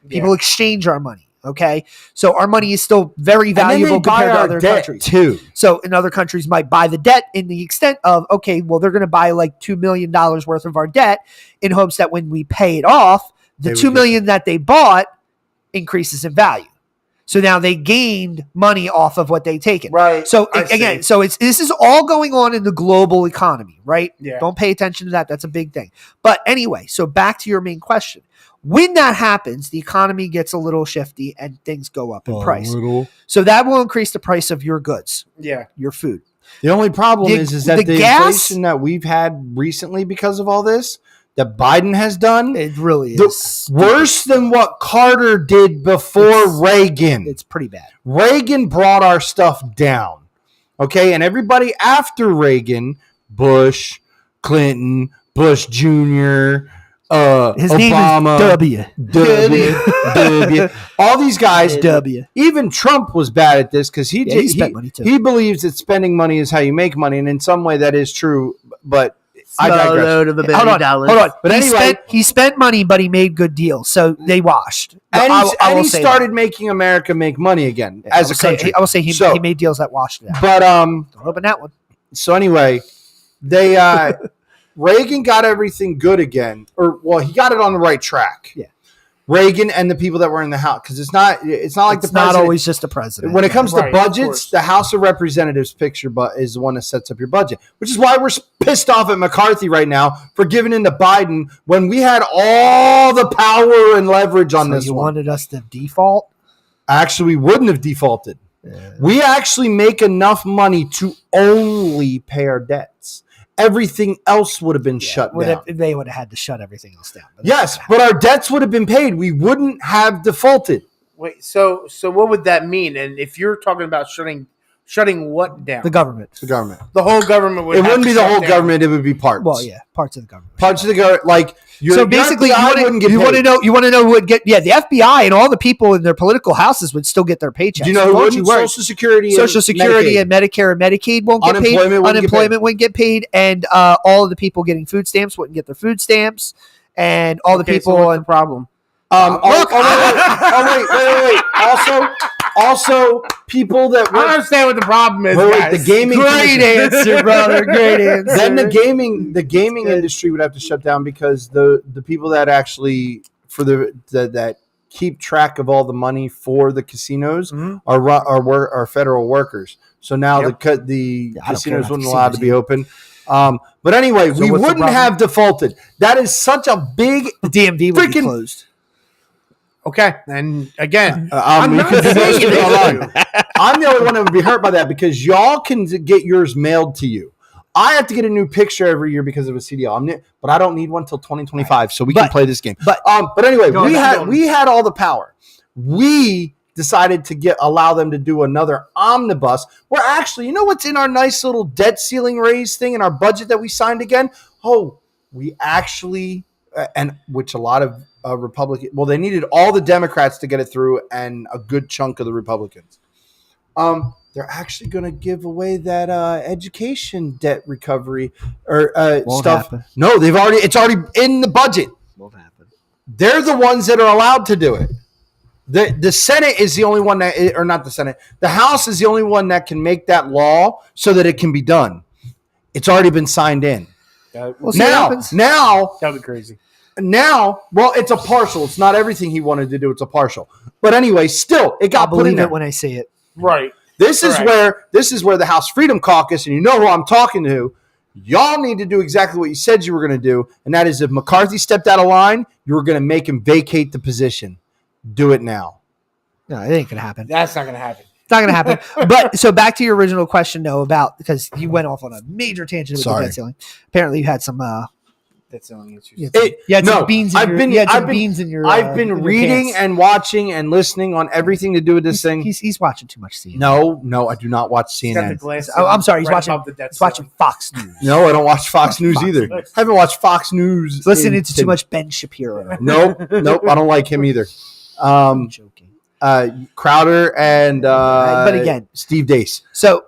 People exchange our money. Okay. So our money is still very valuable compared to other countries. Too. So in other countries might buy the debt in the extent of, okay, well, they're going to buy like $2 million worth of our debt in hopes that when we pay it off, the $2 million that they bought increases in value. So now they gained money off of what they taken. Right. So again, this is all going on in the global economy, right? Yeah. Don't pay attention to that. That's a big thing. But anyway, so back to your main question. When that happens, the economy gets a little shifty and things go up in price. So that will increase the price of your goods. Yeah. Your food. The only problem is that the gas, inflation that we've had recently because of all this, that Biden has done, it really is worse than what Carter did before Reagan. It's pretty bad. Reagan brought our stuff down. Okay, and everybody after Reagan, Bush, Clinton, Bush Jr., his Obama, name is W. All these guys, W. Even Trump was bad at this because he spent money too. He believes that spending money is how you make money, and in some way that is true. But I digress. Hold on. But anyway, he spent money, but he made good deals, so they washed. And he started making America make money again as a country. I will say he made deals that washed it out. But don't open that one. So anyway, they Reagan got everything good again, he got it on the right track. Yeah, Reagan and the people that were in the House, because it's not like the president. It's not always just the president. When it comes to budgets, the House of Representatives picture is the one that sets up your budget, which is why we're pissed off at McCarthy right now for giving in to Biden when we had all the power and leverage on this. You one. wanted us to default? Actually, we wouldn't have defaulted. Yeah. We actually make enough money to only pay our debts. everything else would have been shut down. They would have had to shut everything else down. Yes, but our debts would have been paid. We wouldn't have defaulted. Wait, so what would that mean? And if you're talking about shutting what down? The government. The government. The whole government would. It wouldn't be the whole government. It would be parts. Well, yeah, parts of the government. Parts of the government. Like so basically, you want to know who would get? Yeah, the FBI and all the people in their political houses would still get their paychecks. Do you know who wouldn't? Social Security, and Medicare and Medicaid won't get paid. Unemployment wouldn't get paid, and all of the people getting food stamps wouldn't get their food stamps, and all the people. So what's the problem? Wait. Also, people that I don't understand what the problem is. Guys. The gaming. Great answer, brother. Great answer. Then the gaming industry would have to shut down because the people that actually that keep track of all the money for the casinos are federal workers. So now the casinos wouldn't allow to be open. But anyway, we wouldn't have defaulted. That is such a big. The DMV would be closed. Okay, and again, I'm the only one that would be hurt by that because y'all can get yours mailed to you. I have to get a new picture every year because of a CDL. But I don't need one until 2025, so we can play this game. But anyway, we had all the power. We decided to allow them to do another omnibus. Where actually, you know what's in our nice little debt ceiling raise thing in our budget that we signed again? Oh, we actually and which a lot of Republican. Well, they needed all the Democrats to get it through, and a good chunk of the Republicans. They're actually going to give away that education debt recovery or stuff. Happen. No, it's already in the budget. Won't happen. They're the ones that are allowed to do it. The Senate is the only one or not the Senate. The House is the only one that can make that law so that it can be done. It's already been signed in. Now that'd be crazy. Now, it's a partial. It's not everything he wanted to do. It's a partial. But anyway, still, it got put in there. When I see it. Right. This is where the House Freedom Caucus, and you know who I'm talking to, y'all need to do exactly what you said you were going to do, and that is if McCarthy stepped out of line, you were going to make him vacate the position. Do it now. No, it ain't going to happen. That's not going to happen. It's not going to happen. But so back to your original question, though, because you went off on a major tangent with the debt ceiling. Apparently, you had some. That's the only issue. I've been reading and watching and listening on everything to do with this thing. He's watching too much CNN. No, I do not watch CNN. I'm sorry, he's watching Fox News. No, I don't watch Fox News either. I haven't watched Fox News. He's listening to too much Ben Shapiro. Nope, I don't like him either. I'm joking. Crowder and but again, Steve Dace.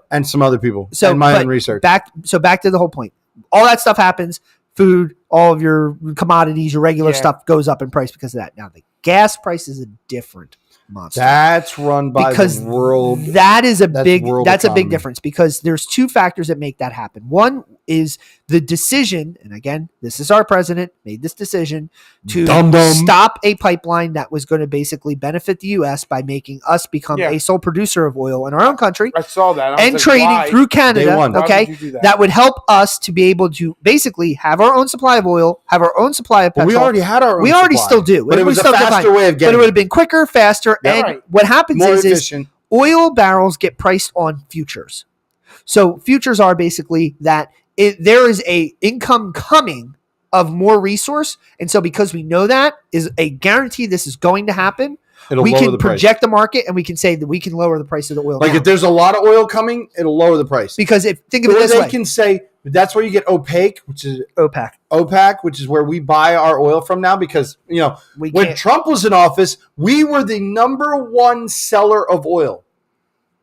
And some other people. And my own research. Back to the whole point. All that stuff happens. Food, all of your commodities, your regular stuff goes up in price because of that. Now the gas price is a different monster. That's run by the world. That's a big difference because there's two factors that make that happen. One is the decision, and again, this is our president made this decision to stop a pipeline that was going to basically benefit the U.S. by making us become a sole producer of oil in our own country. I saw that. And trading through Canada. Okay, that would help us to be able to basically have our own supply of oil, have our own supply of petrol. We already had our own. We already still do, but it was a faster way of getting. But it would have been quicker, faster, and what happens is oil barrels get priced on futures. So futures are basically that. There is a income coming of more resource, and so because we know that is a guarantee this is going to happen, we can project the market and we can say that we can lower the price of the oil. Like if there's a lot of oil coming, it'll lower the price. Because think of it this way, they can say that's where you get OPEC, which is OPEC, which is where we buy our oil from now. Because when Trump was in office, we were the number one seller of oil.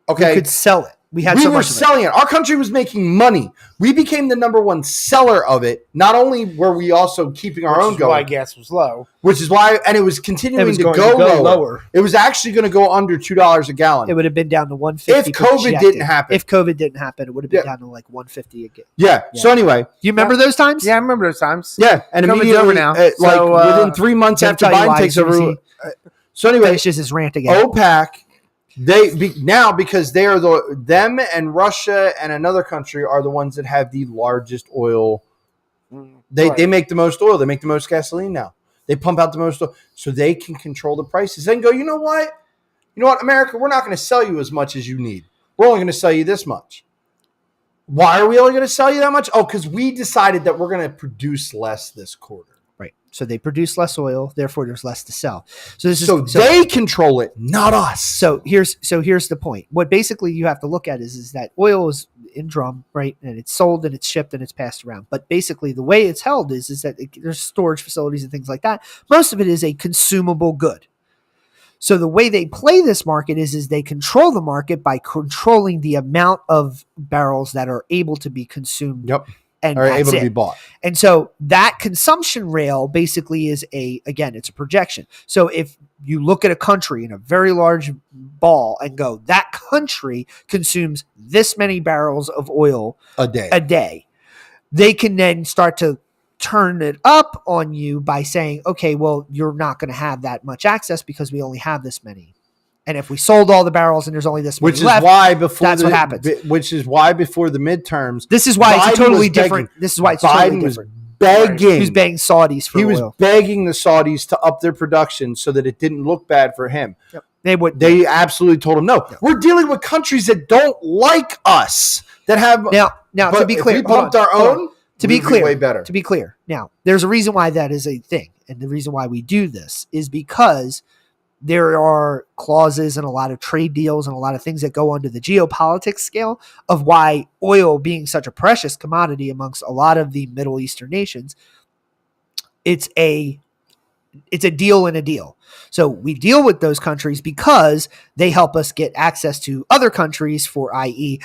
Okay, we could sell it. We were selling it. Our country was making money. We became the number one seller of it. Not only were we also keeping our own going. Why gas was low. Which is why, and it was continuing to go lower. It was actually going to go under $2 a gallon. It would have been down to $1.50. If COVID didn't happen. If COVID didn't happen, it would have been down to like $1.50 again. Yeah. So anyway. Do you remember those times? Yeah, I remember those times. Yeah. And immediately, over now. Within 3 months after Biden takes over. So anyway. Finishes his rant again. OPEC. Because they are them and Russia and another country are the ones that have the largest oil. They make the most oil. They make the most gasoline now. They pump out the most oil, so they can control the prices. Then go, you know what, America, we're not going to sell you as much as you need. We're only going to sell you this much. Why are we only going to sell you that much? Oh, because we decided that we're going to produce less this quarter. Right. So they produce less oil, therefore there's less to sell. So they control it, not us. So here's the point. What basically you have to look at is that oil is in drum, right? And it's sold and it's shipped and it's passed around. But basically the way it's held is that there's storage facilities and things like that. Most of it is a consumable good. So the way they play this market is they control the market by controlling the amount of barrels that are able to be consumed. Yep. And are able to be bought. And so that consumption rail basically is it's a projection. So if you look at a country in a very large ball and go, that country consumes this many barrels of oil a day, they can then start to turn it up on you by saying, okay, well, you're not going to have that much access because we only have this many. And if we sold all the barrels and there's only this many left, that's what happens. Which is why before the midterms, this is why it's totally different. This is why it's totally different. Begging. Who's begging Saudis for oil? He was begging the Saudis to up their production so that it didn't look bad for him. Yep. They absolutely told him no. Yep. We're dealing with countries that don't like us. That have now to be clear, if we pumped our own. To be clear, way better. To be clear, now there's a reason why that is a thing, and the reason why we do this is because there are clauses and a lot of trade deals and a lot of things that go under the geopolitics scale of why oil being such a precious commodity amongst a lot of the Middle Eastern nations, it's a deal in a deal. So we deal with those countries because they help us get access to other countries for, i.e.,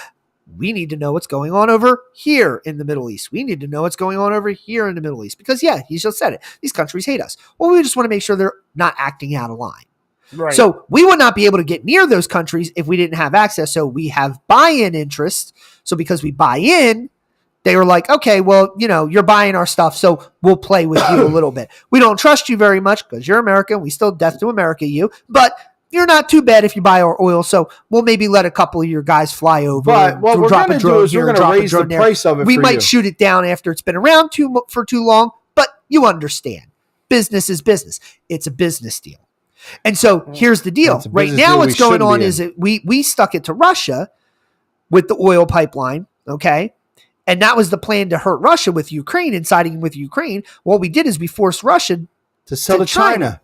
we need to know what's going on over here in the Middle East. We need to know what's going on over here in the Middle East. Because, he just said it. These countries hate us. Well, we just want to make sure they're not acting out of line. Right. So we would not be able to get near those countries if we didn't have access. So we have buy-in interest. So because we buy in, they were like, okay, well, you're buying our stuff, so we'll play with you a little bit. We don't trust you very much because you're American. We still death to America you. But you're not too bad if you buy our oil, so we'll maybe let a couple of your guys fly over. But what we're going to do is we're going to raise the price of it. We might shoot it down after it's been around for too long, but you understand. Business is business. It's a business deal. And so here's the deal. Right now what's going on is that we stuck it to Russia with the oil pipeline, okay? And that was the plan to hurt Russia with Ukraine and siding with Ukraine. What we did is we forced Russia to sell to China.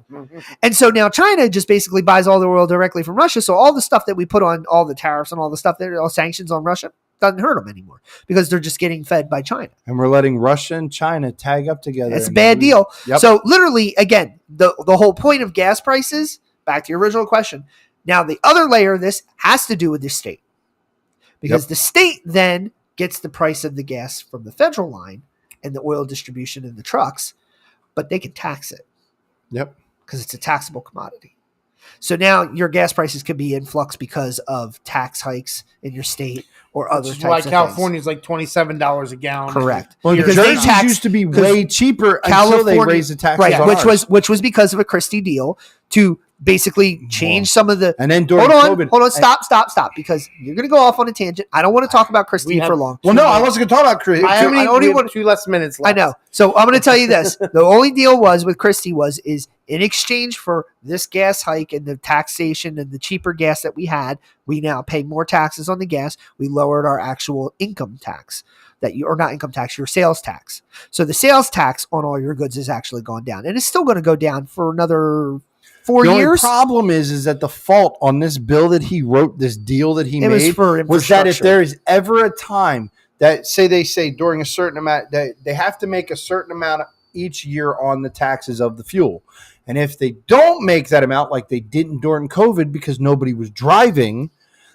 And so now China just basically buys all the oil directly from Russia. So all the stuff that we put on all the tariffs and all the stuff that all sanctions on Russia doesn't hurt them anymore because they're just getting fed by China. And we're letting Russia and China tag up together. It's a bad deal. Yep. So literally, again, the whole point of gas prices, back to your original question. Now the other layer of this has to do with the state because the state then gets the price of the gas from the federal line and the oil distribution in the trucks, but they can tax it. Yep. Because it's a taxable commodity. So now your gas prices could be in flux because of tax hikes in your state or other types of things. California's like $27 a gallon. Correct. Well, because Jersey used to be way cheaper until they raised the taxes on ours. which was because of a Christie deal to basically change some of the. And then during COVID, hold on, stop, because you're going to go off on a tangent. I don't want to talk about Christie for long. Well, no, I wasn't going to talk about Christie. I only want 2 less minutes left. I know. So I'm going to tell you this: the only deal with Christie is in exchange for this gas hike and the taxation and the cheaper gas that we had, we now pay more taxes on the gas. We lowered our actual income tax. Your sales tax. So the sales tax on all your goods has actually gone down, and it's still going to go down for another 4 years. The only problem is that the fault on this bill that he wrote, this deal that he made, was that if there is ever a time that they say during a certain amount that they have to make a certain amount each year on the taxes of the fuel, and if they don't make that amount, like they didn't during COVID because nobody was driving,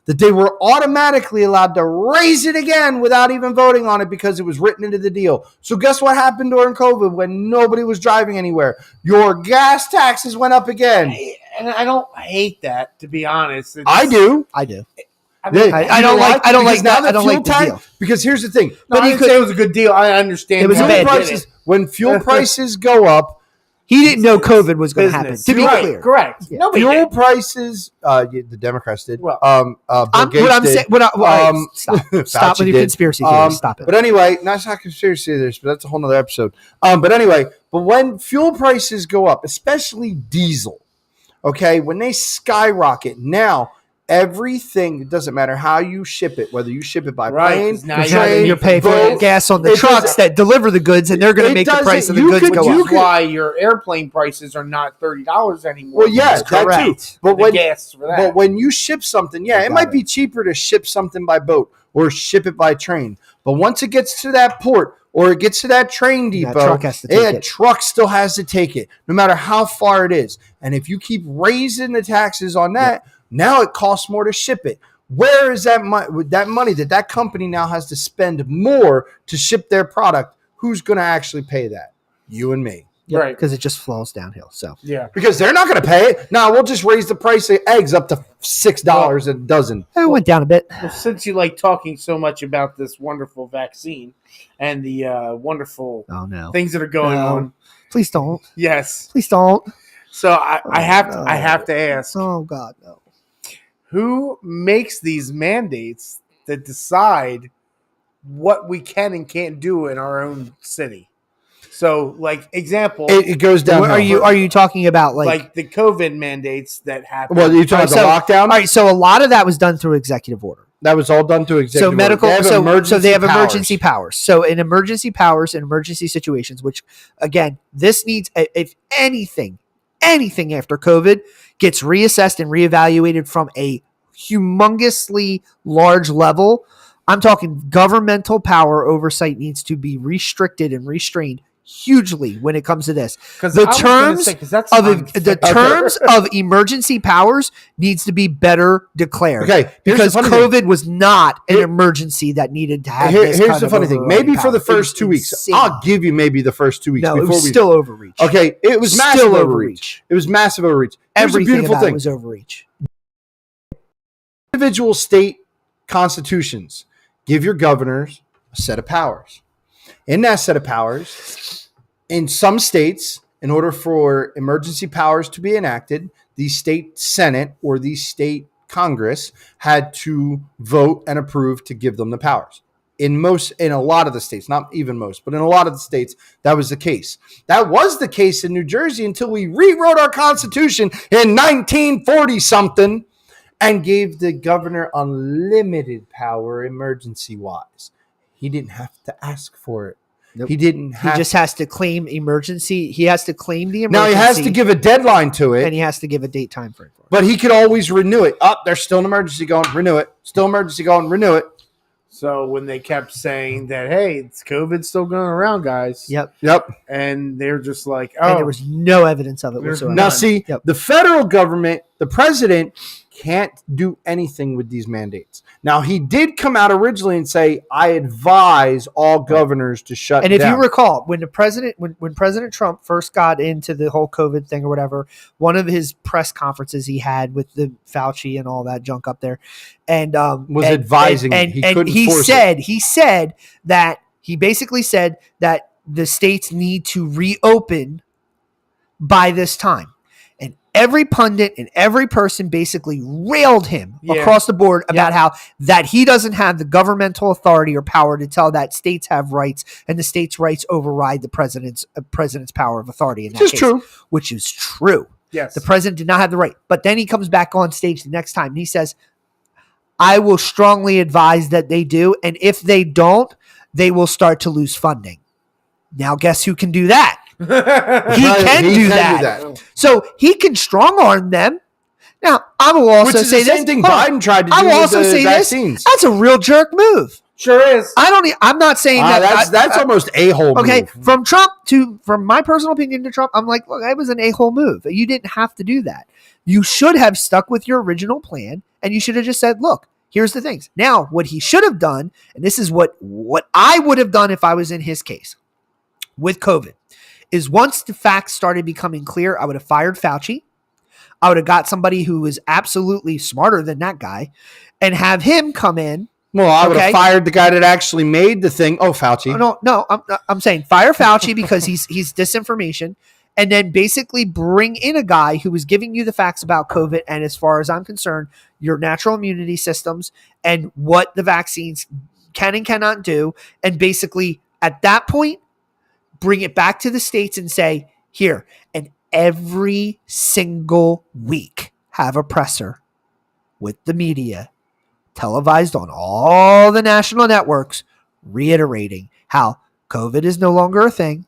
that they were automatically allowed to raise it again without even voting on it because it was written into the deal. So guess what happened during COVID when nobody was driving anywhere? Your gas taxes went up again. And I don't hate that, to be honest. I do. I do. I don't like the deal. Because here's the thing. But I didn't say it was a good deal. I understand. It was a bad deal. When fuel prices go up, he didn't know COVID was going to happen. To be clear, correct. Yeah. Fuel prices. The Democrats did. Well, stop with your conspiracy theories. Stop it. But anyway, not conspiracy theories, but that's a whole nother episode. But when fuel prices go up, especially diesel, okay, when they skyrocket now, everything. It doesn't matter how you ship it, whether you ship it by Right, plane, 'cause now train, You're paying for boat. gas on the It trucks doesn't- that deliver the goods, and they're going to It make the doesn't- price of the you goods could- go Which up. is why your airplane prices are not $30 anymore. Well, yeah, That's that too. correct. But The when gas for that. But when you ship something, yeah, it got might it. be cheaper to ship something by boat or ship it by train. But once it gets to that port or it gets to that train depot, truck has to take it. truck still has to take it, no matter how far it is. And if you keep raising the taxes on that, now it costs more to ship it. Where is that money that company now has to spend more to ship their product? Who's going to actually pay that? You and me. Right. Because it just flows downhill. So Yeah. Because they're not going to pay it. No, we'll just raise the price of eggs up to $6 a dozen. it went down a bit. Well, since you like talking so much about this wonderful vaccine and the wonderful Oh no! things that are going No. on, Please don't. yes. Please don't. So I have no. I have to ask, Oh God, no. who makes these mandates that decide what we can and can't do in our own city? So, like example, It goes down. Are you talking about like the COVID mandates that happened. Well, you talking about the lockdown? All right, so a lot of that was done through executive order. That was all done through executive So medical, order. so they have powers. emergency powers. So in emergency powers in emergency situations, which again, this needs if anything after COVID gets reassessed and reevaluated from a humongously large level. I'm talking governmental power oversight needs to be restricted and restrained hugely when it comes to this. The terms of emergency powers needs to be better declared. Okay, because COVID was not an emergency that needed to have. Here's the funny thing. Maybe for the first 2 weeks, insane. I'll give you maybe the first 2 weeks. No, before it was we still overreach. Okay, it was massive Still overreach. It was massive overreach. Here's Everything a beautiful about it thing. was overreach. Individual state constitutions give your governors a set of powers. In that set of powers, in some states, in order for emergency powers to be enacted, the state Senate or the state Congress had to vote and approve to give them the powers. In a lot of the states, not even most, but in a lot of the states, that was the case. That was the case in New Jersey until we rewrote our Constitution in 1940 something and gave the governor unlimited power emergency wise. He didn't have to ask for it. Nope. He didn't have He just has to claim emergency. He has to claim the Now emergency. he has to give a deadline to it, and he has to give a date time frame for it. but he could always renew it. Oh, there's still an emergency going, renew it. Still emergency going, renew it. So when they kept saying that, hey, it's COVID still going around, guys. Yep. And they're just like, And oh, there was no evidence of it There's whatsoever. Now None. see, Yep. the federal government, the president can't do anything with these mandates. Now he did come out originally and say, I advise all governors to shut And down. if you recall, when President Trump first got into the whole COVID thing or whatever, one of his press conferences he had with the Fauci and all that junk up there, and advising and he couldn't he force said he said that he basically said that the states need to reopen by this time. And every pundit and every person basically railed him across the board about how that he doesn't have the governmental authority or power to tell that states have rights and the states' rights override the president's power of authority in that case. true. Which is true. yes. The president did not have the right. But then he comes back on stage the next time and he says, I will strongly advise that they do. And if they don't, they will start to lose funding. Now, guess who can do that? He can do that. So he can strong arm them. Now, I will also Which is say the same this. thing Hold on. Biden tried to I do will with also the say vaccines. this. That's a real jerk move. Sure is. I'm not saying that. That's almost a-hole Okay, move. from my personal opinion to Trump, I'm like, look, that was an a-hole move. You didn't have to do that. You should have stuck with your original plan, and you should have just said, look, here's the things. Now, what he should have done, and this is what I would have done if I was in his case with COVID, is once the facts started becoming clear, I would have fired Fauci. I would have got somebody who was absolutely smarter than that guy and have him come in. Well, I would have fired the guy that actually made the thing. Oh, Fauci. No, I'm saying fire Fauci because he's disinformation, and then basically bring in a guy who was giving you the facts about COVID and, as far as I'm concerned, your natural immunity systems and what the vaccines can and cannot do, and basically at that point bring it back to the states and say, here, and every single week have a presser with the media, televised on all the national networks, reiterating how COVID is no longer a thing.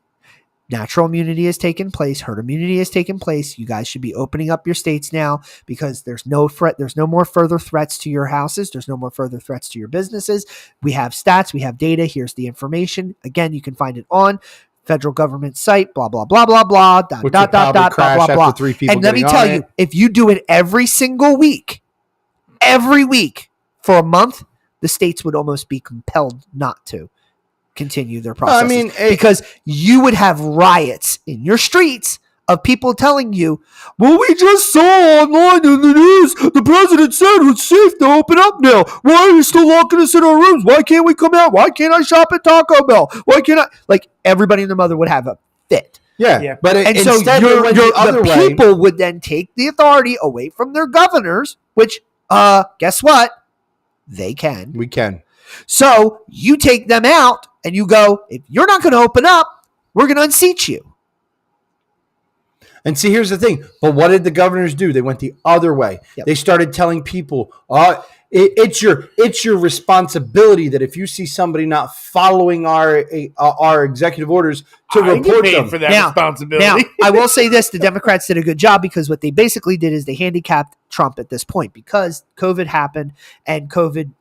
Natural immunity has taken place. Herd immunity has taken place. You guys should be opening up your states now because there's no threat. There's no more further threats to your houses. There's no more further threats to your businesses. We have stats. We have data. Here's the information. Again, you can find it on federal government site, blah, blah, blah, blah, blah, dot, Which dot, would dot, dot, probably blah, crash blah, after blah. 3 people And let me getting tell on you, it. if you do it every single week for a month, the states would almost be compelled not to continue their processes. Because you would have riots in your streets of people telling you, well, we just saw online in the news the president said it's safe to open up now. Why are you still locking us in our rooms? Why can't we come out? Why can't I shop at Taco Bell? Why can't I? Like, everybody and their mother would have a fit. Yeah. But And so instead they went the other way. people would then take the authority away from their governors, which, guess what? They can. We can. So you take them out and you go, if you're not going to open up, we're going to unseat you. And see, here's the thing. But what did the governors do? They went the other way. Yep. They started telling people, it's your responsibility that if you see somebody not following our executive orders to report them. For that responsibility. Now, I will say this. The Democrats did a good job because what they basically did is they handicapped Trump at this point because COVID happened and COVID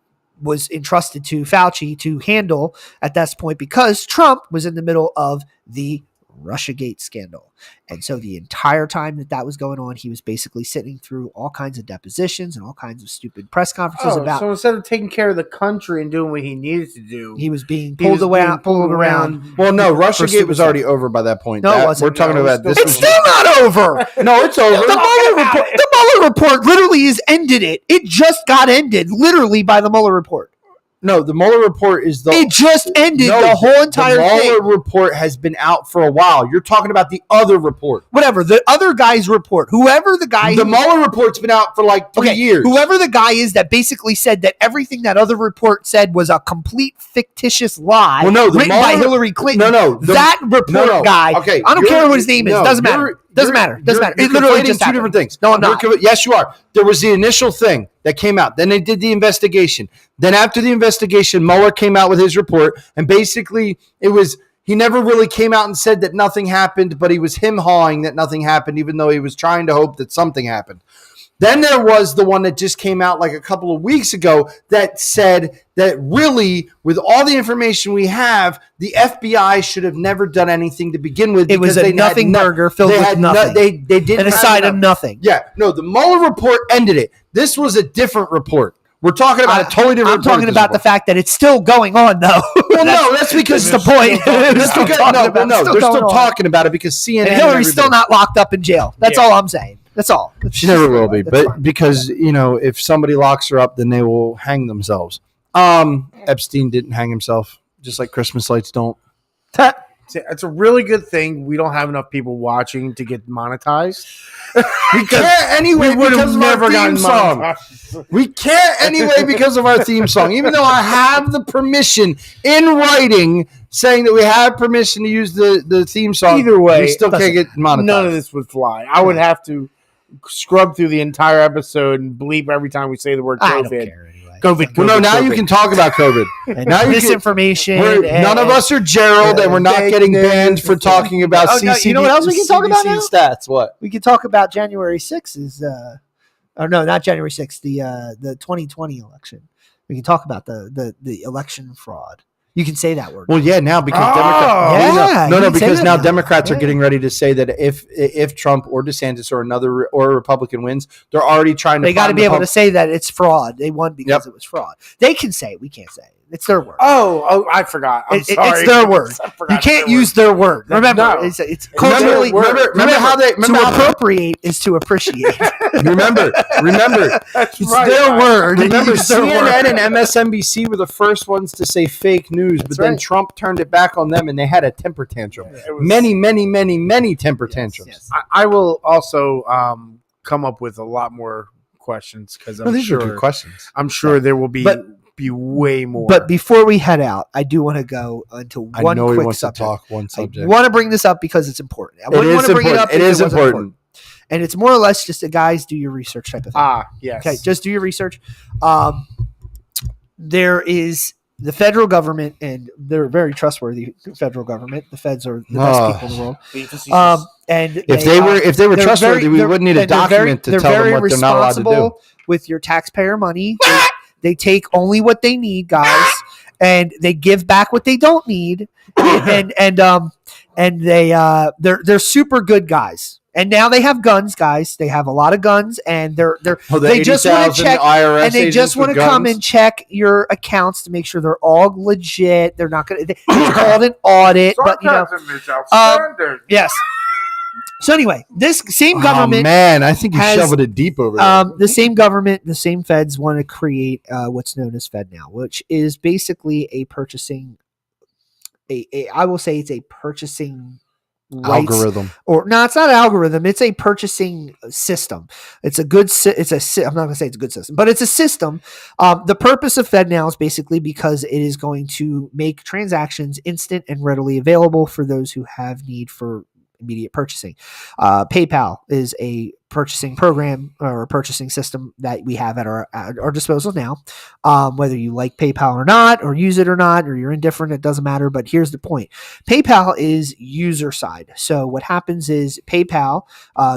was entrusted to Fauci to handle at this point because Trump was in the middle of the Russiagate scandal. And so the entire time that was going on, he was basically sitting through all kinds of depositions and all kinds of stupid press conferences about. So instead of taking care of the country and doing what he needed to do, he was being pulled around. Well, no, Russiagate was already over by that point. No, it wasn't. We're talking about this. It's still not over. No, it's over. The Mueller report literally has ended it. It just got ended literally by the Mueller report. No, the Mueller report is It just ended the whole entire thing. The thing. Mueller report has been out for a while. You're talking about the other report. Whatever. The other guy's report. Whoever the guy. The Mueller report's been out for like 3 years. Whoever the guy is that basically said that everything that other report said was a complete fictitious lie written by Hillary Clinton. That report guy. Okay, I don't care what his name is. Doesn't matter. Doesn't matter. It literally just two different things. No, I'm not. Yes, you are. There was the initial thing that came out. Then they did the investigation. Then after the investigation, Mueller came out with his report. And basically, he never really came out and said that nothing happened, but he was him-hawing that nothing happened, even though he was trying to hope that something happened. Then there was the one that just came out like a couple of weeks ago that said that really, with all the information we have, the FBI should have never done anything to begin with. It was a nothing burger filled with nothing. They didn't and a side of nothing. Yeah. No, the Mueller report ended it. This was a different report. We're talking about a totally different report. I'm talking about the fact that it's still going on, though. Well, no, that's because that's the point. They're still talking about it because CNN and Hillary's still not locked up in jail. That's all I'm saying. That's all. She never will be, but because if somebody locks her up, then they will hang themselves. Epstein didn't hang himself, just like Christmas lights don't. It's a really good thing we don't have enough people watching to get monetized. We can't anyway because of our theme song. We can't anyway because of our theme song. Even though I have the permission in writing saying that we have permission to use the theme song, either way, we still can't get monetized. None of this would fly. I would have to scrub through the entire episode and bleep every time we say the word COVID. I don't care anyway. COVID. Well, no, now you can talk about COVID. Now misinformation. None of us are Gerald, and we're not getting banned for talking about CCD. You know what else we can talk about now? Stats. What? We can talk about January 6th is no, not January 6th, the 2020 election. We can talk about the election fraud. You can say that word. Well, yeah, now because because now Democrats are getting ready to say that if Trump or DeSantis or a Republican wins, they're already trying to. They got to be able to say that it's fraud. They won because it was fraud. They can say it. We can't say it. It's their word. Oh, I forgot. I'm sorry. It's their word. You can't use their word. Remember, it's culturally. Remember how they appropriate is to appreciate. remember, it's their word. Remember, CNN and MSNBC were the first ones to say fake news, but then Trump turned it back on them, and they had a temper tantrum. Many temper tantrums. Yes. I will also come up with a lot more questions because I'm these are good questions. I'm sure there will be way more. But before we head out, I do want to go into one quick subject. To talk one subject. I want to bring this up because it's important. It is important. and it's more or less just a guys do your research type of thing. Yes. Okay, just do your research. There is the federal government, and they're a very trustworthy federal government. The feds are the best people in the world. And if they were trustworthy, we wouldn't need a document to tell them what they're not allowed to do. With your taxpayer money, they take only what they need, guys, and they give back what they don't need, and they're super good guys. And now they have guns, guys. They have a lot of guns, and they just want to check, IRS and they just want to come and check your accounts to make sure they're all legit. They're not going to. It's called an audit, but yes. So anyway, this same government. Oh man, I think you shoveled it deep over there. The same government, the same feds want to create what's known as FedNow, which is basically a purchasing. I will say it's a purchasing. Algorithm, or no, it's not an algorithm. It's a purchasing system. I'm not going to say it's a good system, but it's a system. The purpose of FedNow is basically because it is going to make transactions instant and readily available for those who have need for immediate purchasing. PayPal is a purchasing program or a purchasing system that we have at our disposal now. Whether you like PayPal or not, or use it or not, or you're indifferent, it doesn't matter. But here's the point. PayPal is user side. So what happens is PayPal,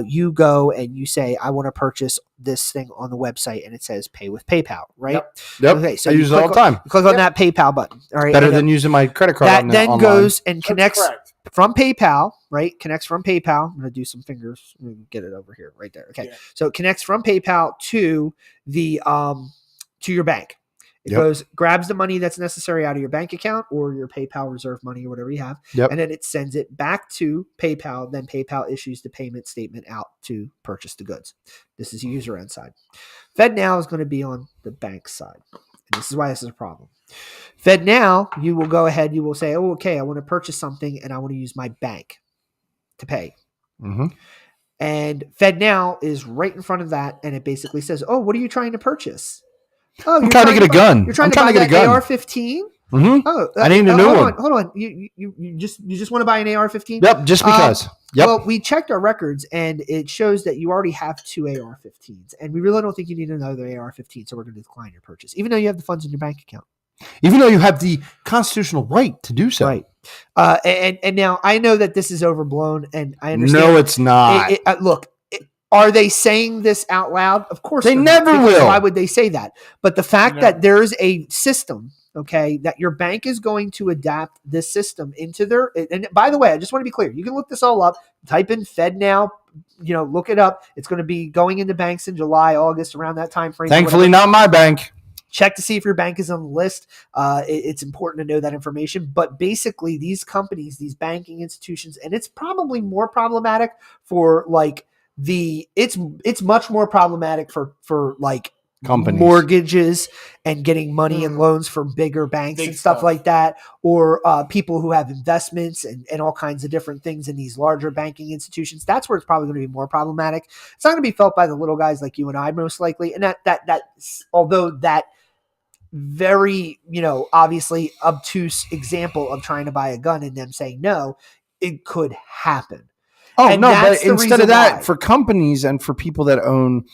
you go and you say, I want to purchase this thing on the website, and it says pay with PayPal, right? Yep. Okay, so I use it all the time. You click on that PayPal button. All right. Better than using my credit card. That then online. goes and connects from PayPal, right? Connects from PayPal. I'm going to do some fingers. I'm going to get it over here, right there. Okay. Yeah. So it connects from PayPal to the to your bank. It goes, grabs the money that's necessary out of your bank account or your PayPal reserve money or whatever you have. And then it sends it back to PayPal. Then PayPal issues the payment statement out to purchase the goods. This is user end side. FedNow is going to be on the bank side. And this is why this is a problem. FedNow, you will go ahead, you will say, oh, okay, I want to purchase something and I want to use my bank to pay. Mm-hmm. And FedNow is right in front of that, and it basically says, oh, what are you trying to purchase? Oh, I'm trying to get a gun. You're trying to buy that AR-15? Mm-hmm. Oh, I need a new one. Hold on. You just want to buy an AR-15? Yep, just because. Well, we checked our records, and it shows that you already have 2 AR-15s, and we really don't think you need another AR-15, so we're going to decline your purchase, even though you have the funds in your bank account. Even though you have the constitutional right to do so. Right. And now I know that this is overblown, and I understand. No, it's not. Look, are they saying this out loud? Of course they never will. Why would they say that? But the fact that there's a system, okay, that your bank is going to adapt this system into their, and by the way, I just want to be clear. You can look this all up, type in FedNow, look it up. It's going to be going into banks in July, August, around that time frame. Thankfully, not my bank. Check to see if your bank is on the list. It's important to know that information. But basically, these companies, these banking institutions, and it's probably more problematic for it's much more problematic for companies, mortgages, and getting money and loans from bigger banks and stuff like that, or people who have investments and all kinds of different things in these larger banking institutions. That's where it's probably going to be more problematic. It's not going to be felt by the little guys like you and I, most likely. And that although that very, obviously obtuse example of trying to buy a gun and them saying no, it could happen. Oh, and no, but instead of that, for companies and for people that own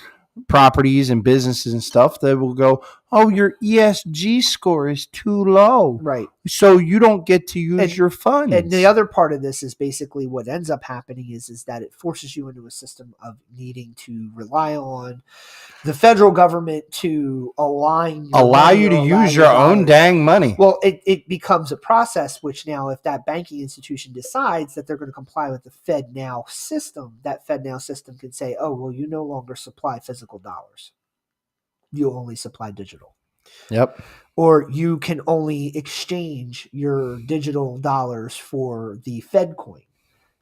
properties and businesses and stuff, they will go, oh, your ESG score is too low. Right. So you don't get to use your funds. And the other part of this is basically what ends up happening is that it forces you into a system of needing to rely on the federal government to allow you to use your own dang money. Well, it becomes a process, which now if that banking institution decides that they're going to comply with the FedNow system, that FedNow system can say, oh, well, you no longer supply physical dollars. You only supply digital. Yep. Or you can only exchange your digital dollars for the Fed coin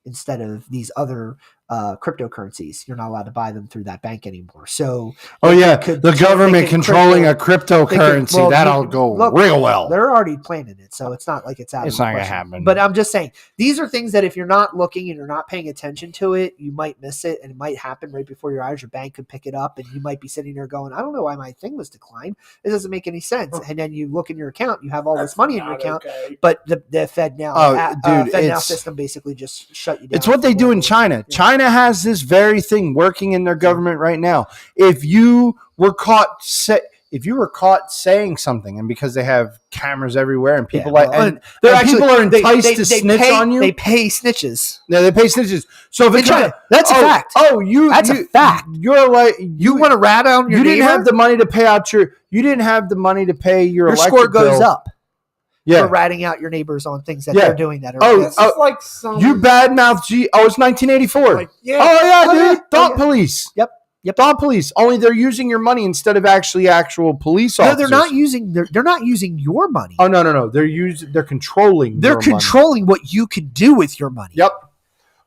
instead of these other cryptocurrencies. You're not allowed to buy them through that bank anymore. So, the government controlling a cryptocurrency, that'll go real well. They're already planning it, so it's not like it's out. It's not going to happen. But I'm just saying, these are things that if you're not looking and you're not paying attention to it, you might miss it, and it might happen right before your eyes. Your bank could pick it up, and you might be sitting there going, "I don't know why my thing was declined. It doesn't make any sense." And then you look in your account, you have all this money in your account, but the FedNow, FedNow system basically just shut you down. It's what they do in China. China China has this very thing working in their government right now. If you were caught saying something, and because they have cameras everywhere, and people people are enticed to snitch on you, they pay snitches. Yeah, they pay snitches. So if that's a fact. That's a fact. You're like you want to rat on your neighbor? Didn't have the money to pay out your. You didn't have the money to pay your electric score goes bill. up. Yeah. For ratting out your neighbors on things that they're doing that are like some you badmouth G. Oh, it's 1984. Like, Dude. Thought police. Yep. Thought police. Only they're using your money instead of actual police officers. No, they're not using. They're not using your money. Oh no. They're controlling. They're controlling what you can do with your money. Yep.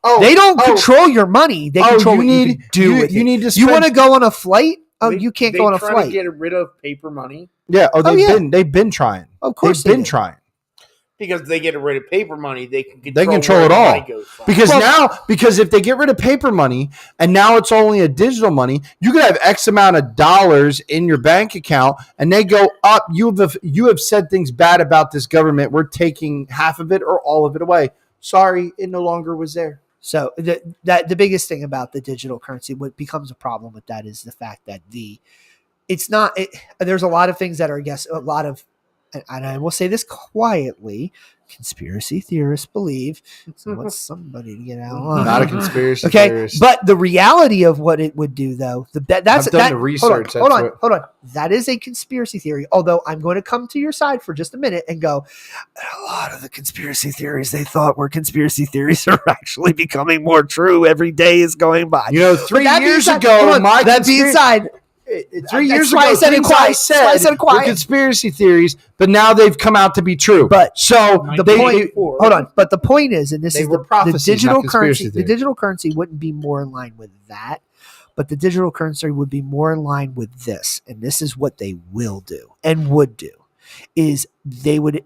Oh, they don't control your money. They control what you can do with it. You need to. You want to go on a flight? Oh, you can't go on a flight. To get rid of paper money. Yeah. They've been trying. Of course, they've been trying. Because they get rid of paper money, they can control it all. Because if they get rid of paper money and now it's only a digital money, you could have X amount of dollars in your bank account, and they go up. You have said things bad about this government. We're taking half of it or all of it away. Sorry, it no longer was there. So the biggest thing about the digital currency, what becomes a problem with that, is the fact that there's a lot of things that are, I guess, a lot of. And I will say this quietly: conspiracy theorists believe. So what's somebody to get out? Not a conspiracy theorist. But the reality of what it would do, though, I've done the research. Hold on. That is a conspiracy theory. Although I'm going to come to your side for just a minute and go, a lot of the conspiracy theories they thought were conspiracy theories are actually becoming more true. Every day is going by. 3 years ago, that being said. 3 years ago, I said quiet conspiracy theories, but now they've come out to be true. But But the point is, and this is the digital currency. The digital currency wouldn't be more in line with that, but the digital currency would be more in line with this. And this is what they will do and would do: is they would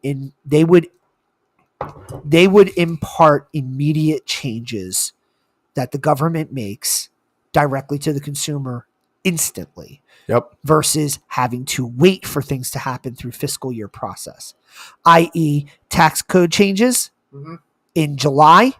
impart immediate changes that the government makes directly to the consumer instantly. Yep. Versus having to wait for things to happen through fiscal year process, i.e. tax code changes in July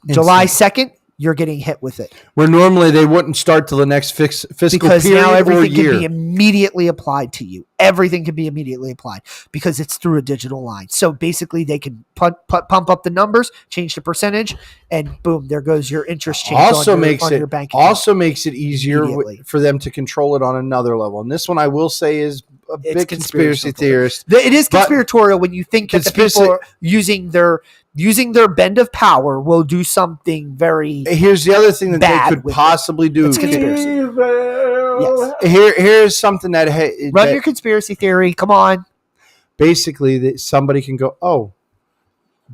2nd, you're getting hit with it. Where normally they wouldn't start till the next fiscal because period now everything or year. can be immediately applied to you. Everything can be immediately applied because it's through a digital line. So basically they can pump up the numbers, change the percentage, and boom, there goes your interest change on your bank account. Also makes it easier for them to control it on another level. And this one I will say is a big conspiracy theorist. It is conspiratorial when you think that the people are using their bend of power will do something very. Here's the other thing that they could possibly do. It's conspiracy. Yes. Here's something that run your conspiracy theory. Come on. Basically, that somebody can go, oh,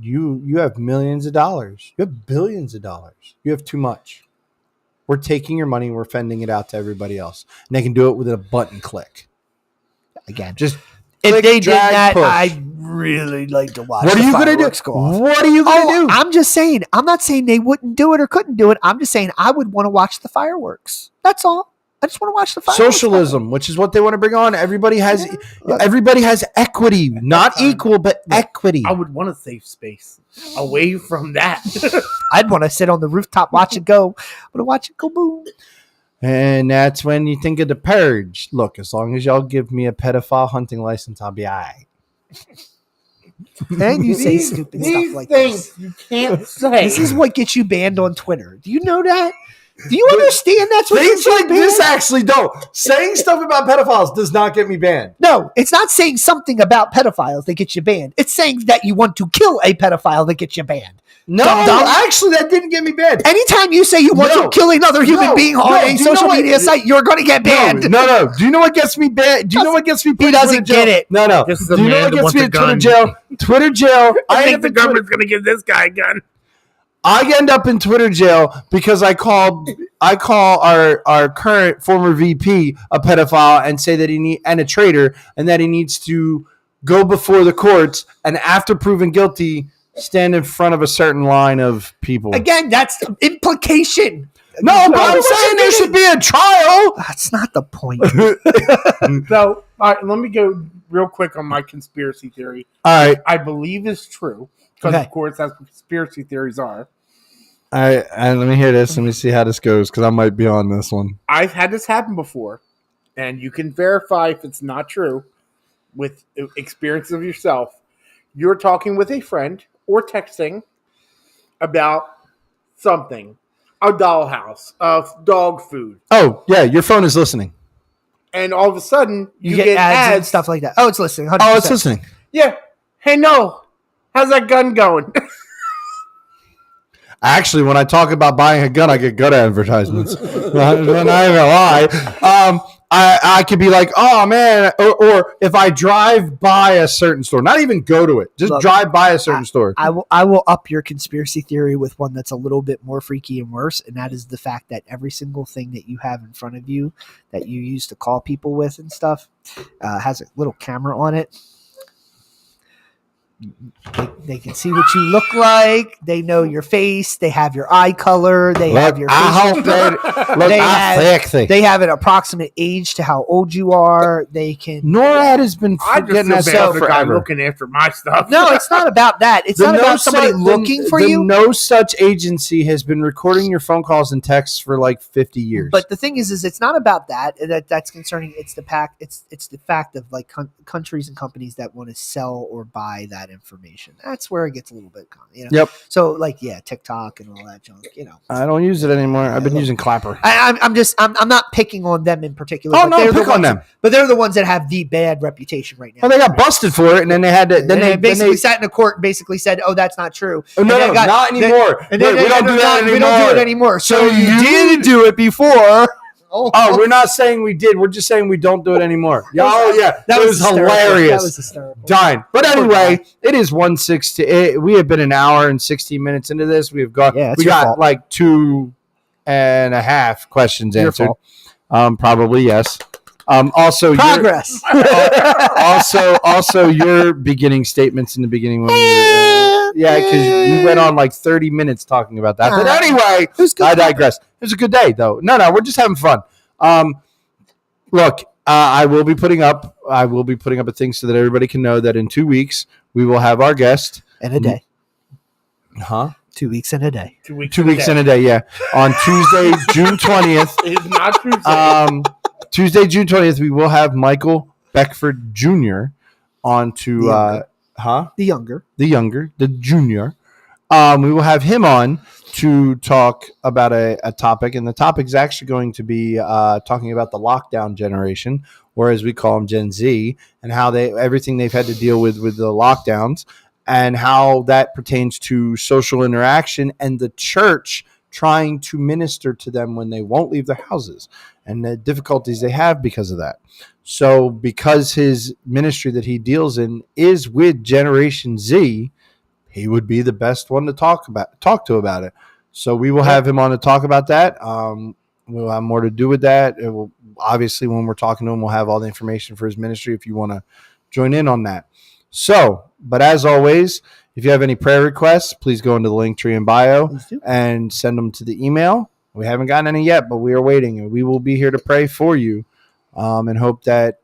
you have millions of dollars. You have billions of dollars. You have too much. We're taking your money and we're fending it out to everybody else. And they can do it with a button click. Again, just if they did that, I'd really like to watch. What are you going to do? What are you going to do? I'm just saying. I'm not saying they wouldn't do it or couldn't do it. I'm just saying I would want to watch the fireworks. That's all. I just want to watch the fireworks. Socialism, which is what they want to bring on. Everybody has equity, not equal, but equity. I would want a safe space away from that. I'd want to sit on the rooftop, watch it go. I want to watch it go boom. And that's when you think of the purge. Look, as long as y'all give me a pedophile hunting license, I'll be all right. And you say stupid stuff like this. You can't say. This is what gets you banned on Twitter. Do you know that? Do you understand that's what things like this actually don't? Saying stuff about pedophiles does not get me banned. No, it's not saying something about pedophiles that gets you banned. It's saying that you want to kill a pedophile that gets you banned. No, actually, that didn't get me banned. Anytime you say you want to kill another human being on a social media site, you're going to get banned. No. Do you know what gets me banned? Do you know what gets me put in Twitter jail? He doesn't get it. No. Do you know what gets me in Twitter jail? Twitter jail. I think the government's going to give this guy a gun. I end up in Twitter jail because I call our current former VP a pedophile and say that and a traitor, and that he needs to go before the courts, and after proven guilty, stand in front of a certain line of people. Again, that's implication. No, but I'm saying there should be a trial. That's not the point. So, all right, let me go real quick on my conspiracy theory. All right. I believe is true, because of course that's what conspiracy theories are. All right, and let me hear this. Let me see how this goes because I might be on this one. I've had this happen before, and you can verify if it's not true with experience of yourself. You're talking with a friend or texting about something, a dollhouse, dog food, Oh, yeah, your phone is listening. and all of a sudden You get ads and stuff like that. Oh, it's listening. 100%. Oh, it's listening. Yeah. Hey, no. How's that gun going? Actually, when I talk about buying a gun, I get good advertisements. I'm not even lie. I could be like, oh man, or if I drive by a certain store, not even go to it, just drive by a certain store. I will up your conspiracy theory with one that's a little bit more freaky and worse, and that is the fact that every single thing that you have in front of you that you use to call people with and stuff has a little camera on it. They can see what you look like. They know your face. They have your eye color. They have your facial. They have an approximate age to how old you are. They can. NORAD has been getting that stuff the guy forever. looking after my stuff. No, it's not about that. It's not about somebody looking for you. No such agency has been recording your phone calls and texts for like 50 years. But the thing is it's not about that. That's concerning. It's the fact of like countries and companies that want to sell or buy that information. That's where it gets a little bit, Yep. So like, yeah, TikTok and all that junk, I don't use it anymore. I've been using Clapper. I'm not picking on them in particular. Oh no, pick on them. But they're the ones that have the bad reputation right now. Well, they got busted for it, and then they had to. Then they basically sat in a court and basically said, "Oh, that's not true." Oh, no, not anymore. We don't do it anymore. So you did do it before. Oh, we're not saying we did. We're just saying we don't do it anymore. Oh, yeah. That was hilarious. That was hysterical. Dying. But anyway, it is 1:60. We have been an hour and 60 minutes into this. We have got like 2.5 questions answered. Probably yes. Also progress. Also your beginning statements in the beginning when because we went on like 30 minutes talking about that. But anyway, I digress. It was a good day though. No, we're just having fun. Look, I will be putting up a thing so that everybody can know that in 2 weeks we will have our guest in a day. 2 weeks in a day. 2 weeks in a day, yeah. On Tuesday, June 20th. It's not Tuesday. Tuesday, June 20th, we will have Michael Beckford Jr. on to the junior. We will have him on to talk about a topic, and the topic is actually going to be talking about the lockdown generation, or as we call them, Gen Z, and how everything they've had to deal with the lockdowns, and how that pertains to social interaction and the church trying to minister to them when they won't leave their houses and the difficulties they have because of that. So because his ministry that he deals in is with Generation Z, he would be the best one to talk to about it. So we will have him on to talk about that. We'll have more to do with that. It will, obviously, when we're talking to him, we'll have all the information for his ministry if you want to join in on that. So, but as always, if you have any prayer requests, please go into the link tree in bio and send them to the email. We haven't gotten any yet, but we are waiting, and we will be here to pray for you and hope that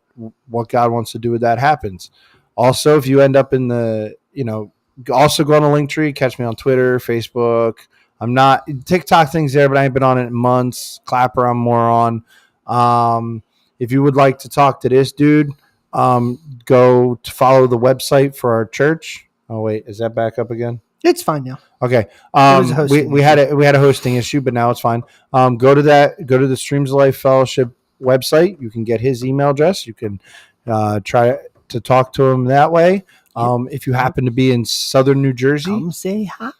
what God wants to do with that happens. Also, if you end up in also go on the link tree, catch me on Twitter, Facebook. I'm not TikTok things there, but I ain't been on it in months. Clapper, I'm more on. If you would like to talk to this dude, go to follow the website for our church. Oh wait, is that back up again? It's fine now. Okay. We had a hosting issue, but now it's fine. Go to the Streams of Life Fellowship website. You can get his email address. You can try to talk to him that way. If you happen to be in Southern New Jersey, come say hi.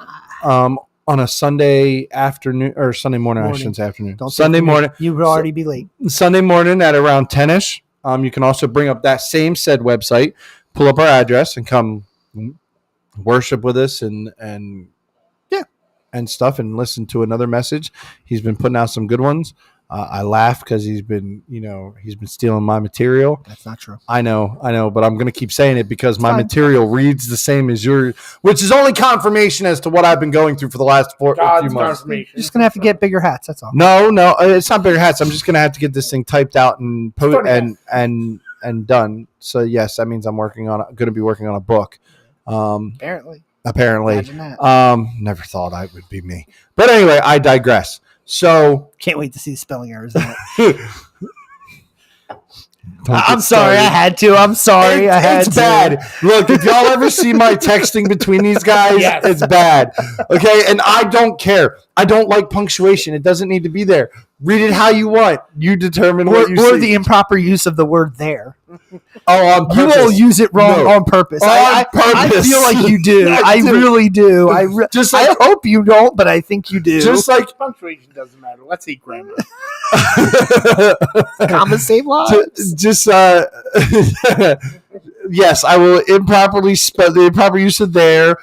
On a Sunday afternoon or Sunday morning. I shouldn't say afternoon. Sunday morning. You would already be late. Sunday morning at around 10ish. You can also bring up that same said website, pull up our address, and come worship with us and stuff, and listen to another message. He's been putting out some good ones. I laugh because he's been stealing my material. That's not true. I know, but I'm going to keep saying it because my material reads the same as yours, which is only confirmation as to what I've been going through for the last few months. You're just going to have to get bigger hats. That's all. No, it's not bigger hats. I'm just going to have to get this thing typed out and and done. So yes, that means I'm going to be working on a book. Apparently. apparently. Imagine that. Never thought I would be me. But anyway, I digress. So Can't wait to see the spelling errors. I'm sorry, I had to. I'm sorry, I had to. It's bad. Look, if y'all ever see my texting between these guys, it's bad. Okay, and I don't care. I don't like punctuation. It doesn't need to be there. Read it how you want. You determine what you Or see. the improper use of the word there. Oh, on purpose. You will use it wrong on purpose. I feel like you do. I really do. I hope you don't, but I think you do. Just like Punctuation doesn't matter. Let's eat grammar. Commas save lives. Yes, I will improperly spell the improper use of there,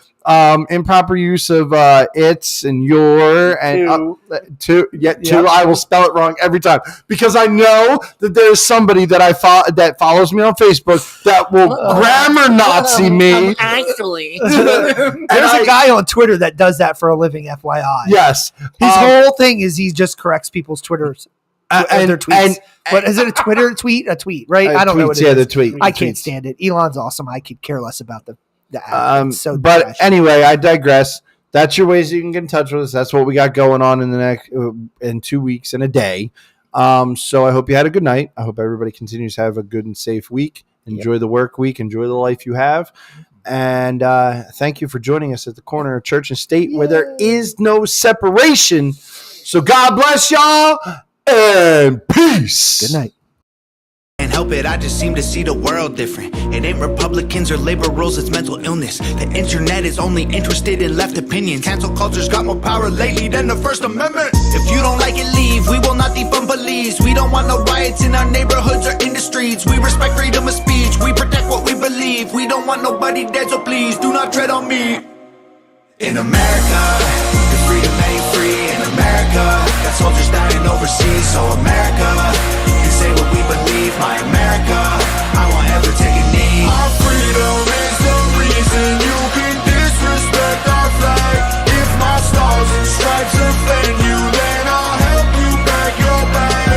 improper use of it's and your and two. I will spell it wrong every time because I know that there is somebody that that follows me on Facebook that will grammar Nazi me. Actually, There's a guy on Twitter that does that for a living. FYI. Yes, his whole thing is he just corrects people's Twitters. And their tweets. What is it? A Twitter tweet? A tweet, right? I don't know what it is. Yeah, the tweet. I can't stand it. Elon's awesome. I could care less about the ad. It's so but trash. anyway, I digress. That's your ways you can get in touch with us. That's what we got going on in the next in 2 weeks and a day. So I hope you had a good night. I hope everybody continues to have a good and safe week. Enjoy the work week. Enjoy the life you have. And thank you for joining us at the corner of church and state where there is no separation. So God bless y'all. And peace. Good night. Can't help it, I just seem to see the world different. It ain't Republicans or labor rules, it's mental illness. The internet is only interested in left opinions. Cancel culture's got more power lately than the First Amendment. If you don't like it, leave. We will not defund police. We don't want no riots in our neighborhoods or in the streets. We respect freedom of speech. We protect what we believe. We don't want nobody dead, so please do not tread on me. In America, if freedom ain't free. In America, got soldiers dying overseas. So America,